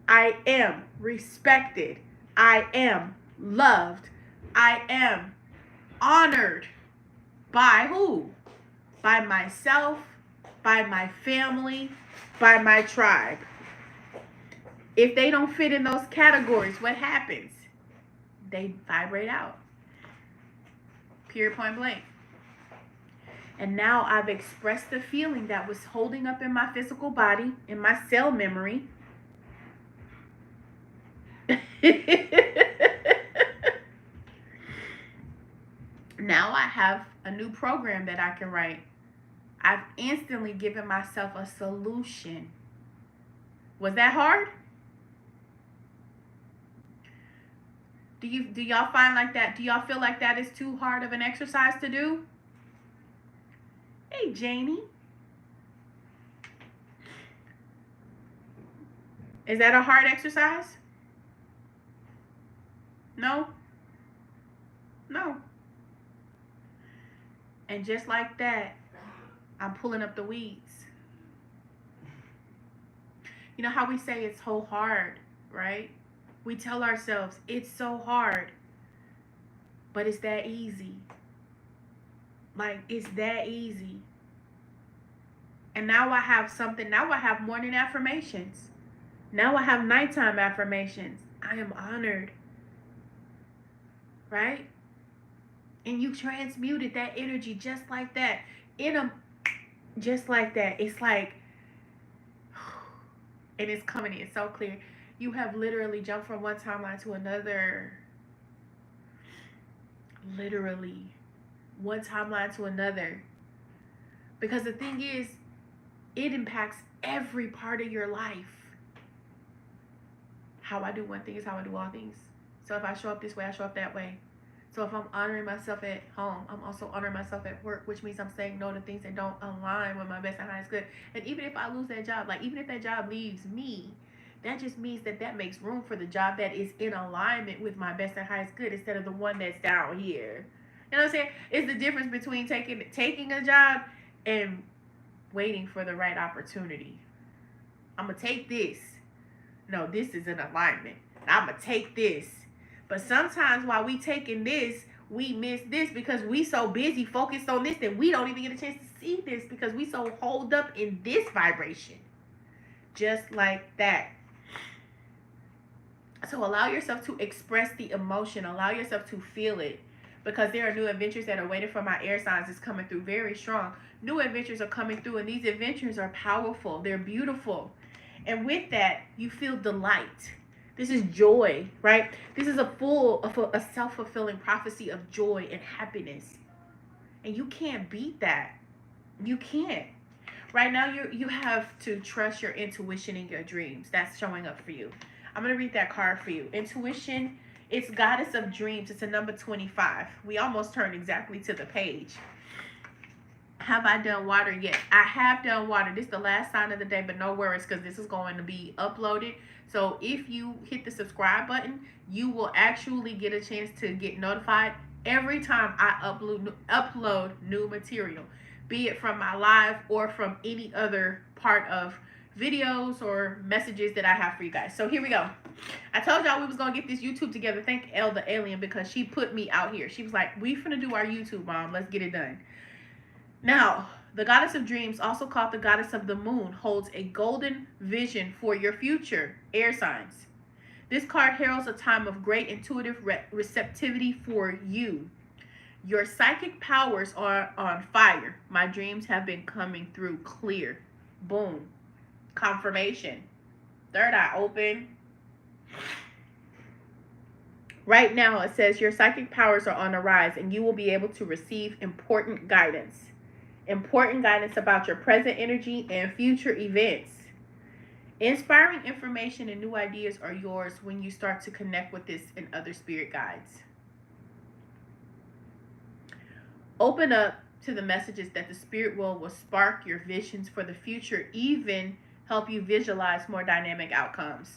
I am respected. I am loved. I am honored. By who? By myself, by my family, by my tribe. If they don't fit in those categories, what happens? They vibrate out. Period, point blank. And now I've expressed the feeling that was holding up in my physical body, in my cell memory. Now I have a new program that I can write. I've instantly given myself a solution. Was that hard? Do y'all find like that? Do y'all feel like that is too hard of an exercise to do? Hey, Janie. Is that a hard exercise? No? No. And just like that, I'm pulling up the weeds. You know how we say it's so hard, right? We tell ourselves it's so hard, but it's that easy. Like, it's that easy. And now I have something. Now I have morning affirmations. Now I have nighttime affirmations. I am honored. Right? And you transmuted that energy just like that. Just like that. It's like, and it's coming in so clear. You have literally jumped from one timeline to another. Literally. One timeline to another. Because the thing is, it impacts every part of your life. How I do one thing is how I do all things. So if I show up this way, I show up that way. So if I'm honoring myself at home, I'm also honoring myself at work, which means I'm saying no to things that don't align with my best and highest good. And even if I lose that job, like even if that job leaves me, that just means that makes room for the job that is in alignment with my best and highest good instead of the one that's down here. You know what I'm saying? It's the difference between taking a job and waiting for the right opportunity. I'm going to take this. No, this is in alignment. I'm going to take this. But sometimes while we taking this, we miss this because we so busy focused on this that we don't even get a chance to see this because we so holed up in this vibration. Just like that. So allow yourself to express the emotion. Allow yourself to feel it. Because there are new adventures that are waiting for my air signs. It's coming through very strong. New adventures are coming through, and these adventures are powerful. They're beautiful. And with that, you feel delight. This is joy, right? This is a self-fulfilling prophecy of joy and happiness. And you can't beat that. You can't. Right now, you have to trust your intuition and your dreams. That's showing up for you. I'm going to read that card for you. Intuition, it's Goddess of Dreams. It's a number 25. We almost turned exactly to the page. Have I done water yet? I have done water. This is the last sign of the day, but no worries because this is going to be uploaded. So if you hit the subscribe button, you will actually get a chance to get notified every time I upload new material, be it from my live or from any other part of videos or messages that I have for you guys. So here we go. I told y'all we was gonna get this YouTube together. Thank Elle the alien because she put me out here. She was like, we finna do our YouTube, Mom. Let's get it done. Now, the Goddess of Dreams, also called the Goddess of the Moon, holds a golden vision for your future, air signs. This card heralds a time of great intuitive receptivity for you. Your psychic powers are on fire. My dreams have been coming through clear. Boom. Confirmation. Third eye open. Right now, it says your psychic powers are on the rise and you will be able to receive important guidance. Important guidance about your present energy and future events. Inspiring information and new ideas are yours when you start to connect with this and other spirit guides. Open up to the messages that the spirit world will spark your visions for the future, even help you visualize more dynamic outcomes.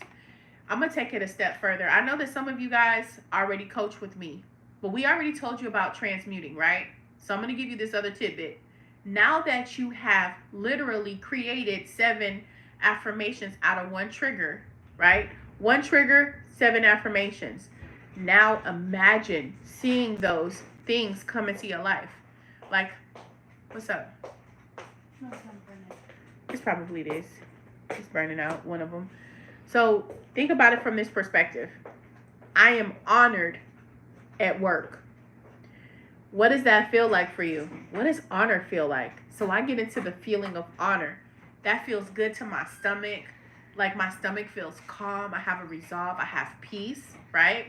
I'm going to take it a step further. I know that some of you guys already coach with me, but we already told you about transmuting, right? So I'm going to give you this other tidbit. Now that you have literally created 7 affirmations out of one trigger, right? One trigger, 7 affirmations. Now imagine seeing those things come into your life. Like, what's up? No, it's not burning. It's probably this. It's burning out, one of them. So think about it from this perspective. I am honored at work. What does that feel like for you? What does honor feel like? So I get into the feeling of honor. That feels good to my stomach. Like my stomach feels calm. I have a resolve. I have peace, right?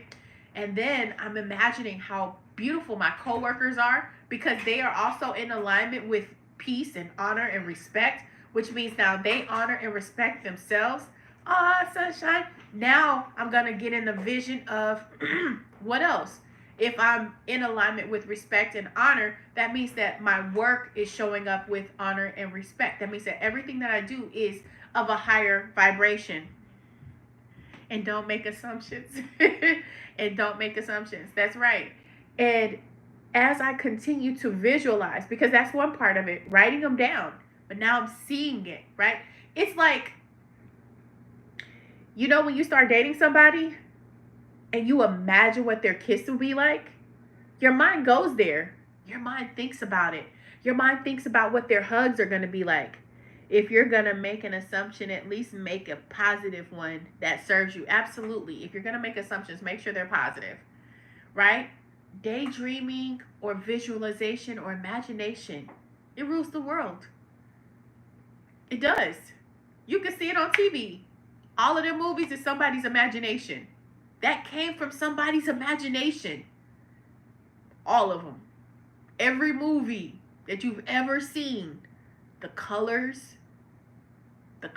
And then I'm imagining how beautiful my coworkers are because they are also in alignment with peace and honor and respect, which means now they honor and respect themselves. Ah, sunshine. Now I'm going to get in the vision of what else? If I'm in alignment with respect and honor, that means that my work is showing up with honor and respect. That means that everything that I do is of a higher vibration. And don't make assumptions. And don't make assumptions. That's right. And as I continue to visualize, because that's one part of it, writing them down, but now I'm seeing it, right? It's like, you know, when you start dating somebody and you imagine what their kiss will be like, your mind goes there. Your mind thinks about it. Your mind thinks about what their hugs are going to be like. If you're going to make an assumption, at least make a positive one that serves you. Absolutely. If you're going to make assumptions, make sure they're positive, right? Daydreaming or visualization or imagination, it rules the world. It does. You can see it on TV. All of them movies is somebody's imagination. That came from somebody's imagination. All of them. Every movie that you've ever seen, the colors, the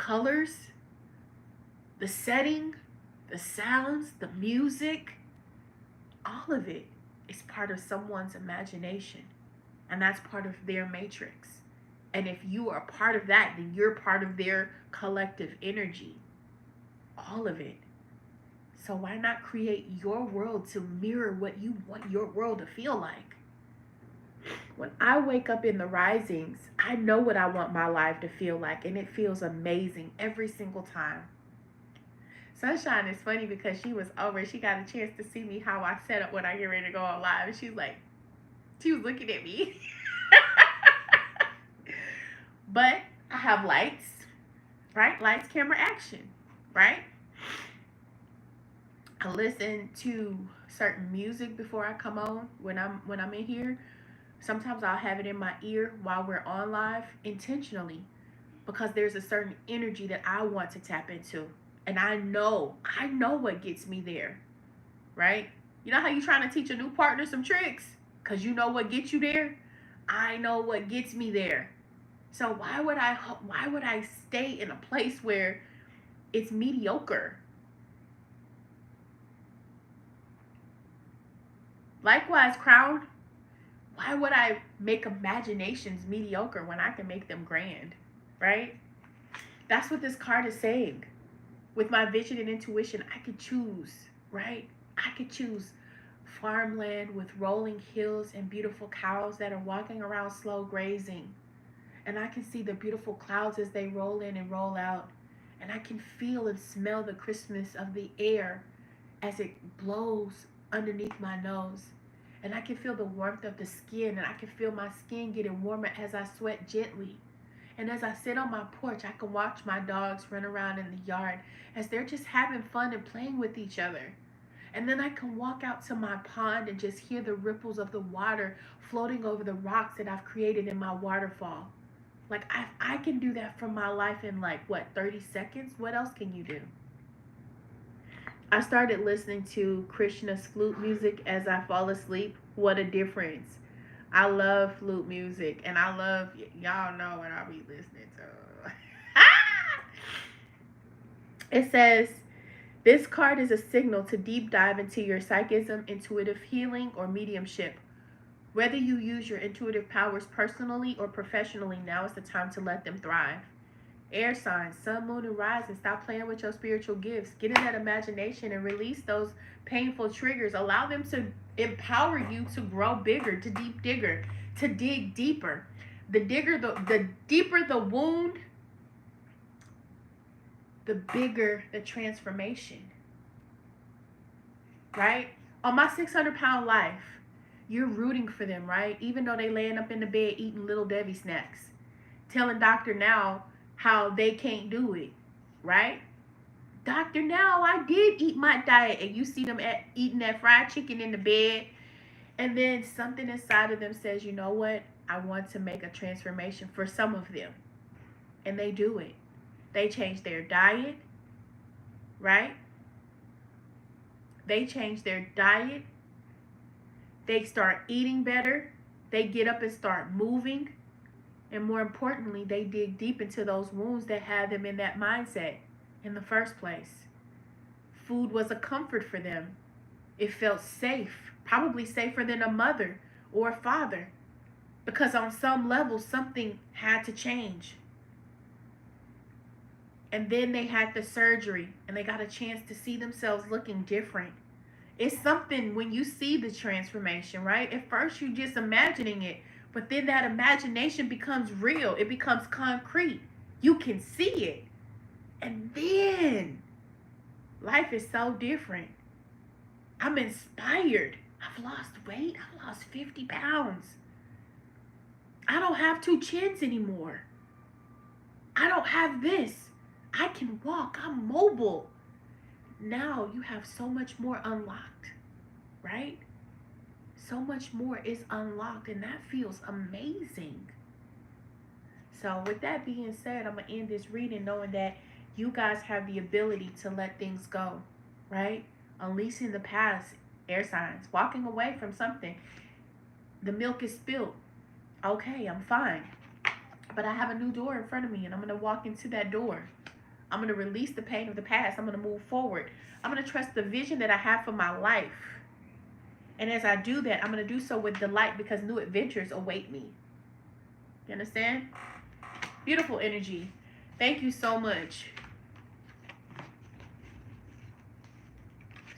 setting, the sounds, the music, all of it is part of someone's imagination. And that's part of their matrix. And if you are part of that, then you're part of their collective energy. All of it. So why not create your world to mirror what you want your world to feel like? When I wake up in the risings, I know what I want my life to feel like, and it feels amazing every single time. Sunshine is funny because she was over. She got a chance to see me how I set up when I get ready to go on live, and she was looking at me. But I have lights, right? Lights, camera, action, right? I listen to certain music before I come on when I'm in here. Sometimes I'll have it in my ear while we're on live intentionally because there's a certain energy that I want to tap into. And I know what gets me there, right? You know how you're trying to teach a new partner some tricks because you know what gets you there? I know what gets me there. So why would I stay in a place where it's mediocre? Likewise, Crown, why would I make imaginations mediocre when I can make them grand, right? That's what this card is saying. With my vision and intuition, I could choose, right? I could choose farmland with rolling hills and beautiful cows that are walking around slow grazing. And I can see the beautiful clouds as they roll in and roll out. And I can feel and smell the crispness of the air as it blows underneath my nose. And I can feel the warmth of the skin, and I can feel my skin getting warmer as I sweat gently. And as I sit on my porch, I can watch my dogs run around in the yard as they're just having fun and playing with each other. And then I can walk out to my pond and just hear the ripples of the water floating over the rocks that I've created in my waterfall. Like, I can do that for my life in like, what, 30 seconds? What else can you do? I started listening to Krishna's flute music as I fall asleep. What a difference. I love flute music, and I love, y'all know what I'll be listening to. It says, this card is a signal to deep dive into your psychism, intuitive healing, or mediumship. Whether you use your intuitive powers personally or professionally, now is the time to let them thrive. Air signs, sun, moon, and rising, stop playing with your spiritual gifts. Get in that imagination and release those painful triggers. Allow them to empower you to grow bigger, to dig deeper. The deeper the wound, the bigger the transformation. Right? On my 600-pound life, you're rooting for them, right? Even though they laying up in the bed eating Little Debbie snacks. Telling Dr. Now how they can't do it, right? Dr. Now, I did eat my diet. And you see them eating that fried chicken in the bed. And then something inside of them says, you know what? I want to make a transformation for some of them. And they do it. They change their diet, right? They change their diet. They start eating better. They get up and start moving. And more importantly, they dig deep into those wounds that had them in that mindset in the first place. Food was a comfort for them. It felt safe, probably safer than a mother or a father, because on some level, something had to change. And then they had the surgery, and they got a chance to see themselves looking different. It's something when you see the transformation, right? At first, you're just imagining it, but then that imagination becomes real. It becomes concrete. You can see it. And then life is so different. I'm inspired. I've lost weight. I've lost 50 pounds. I don't have 2 chins anymore. I don't have this. I can walk. I'm mobile. Now you have so much more unlocked, right? So much more is unlocked, and that feels amazing. So with that being said, I'm going to end this reading knowing that you guys have the ability to let things go, right? Unleashing the past, air signs, walking away from something. The milk is spilled. Okay, I'm fine. But I have a new door in front of me, and I'm going to walk into that door. I'm going to release the pain of the past. I'm going to move forward. I'm going to trust the vision that I have for my life. And as I do that, I'm going to do so with delight because new adventures await me. You understand? Beautiful energy. Thank you so much.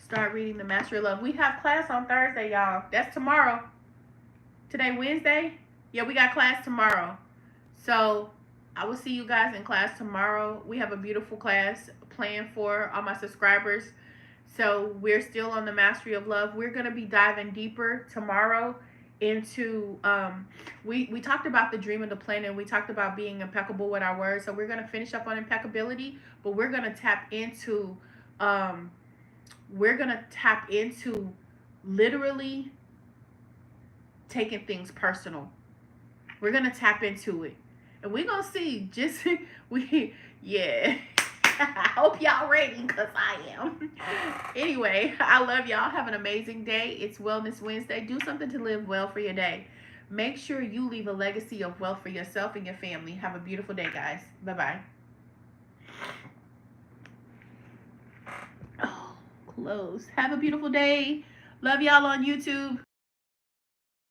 Start reading the Mastery of Love. We have class on Thursday, y'all. That's tomorrow. Today, Wednesday? Yeah, we got class tomorrow. So I will see you guys in class tomorrow. We have a beautiful class planned for all my subscribers. So we're still on the Mastery of Love. We're going to be diving deeper tomorrow into, we talked about the dream of the planet. And we talked about being impeccable with our words. So we're going to finish up on impeccability, but we're going to tap into, literally taking things personal. We're going to tap into it. And we're going to see yeah. I hope y'all ready because I am. Anyway, I love y'all. Have an amazing day. It's Wellness Wednesday. Do something to live well for your day. Make sure you leave a legacy of wealth for yourself and your family. Have a beautiful day, guys. Bye-bye. Oh, close. Have a beautiful day. Love y'all on YouTube.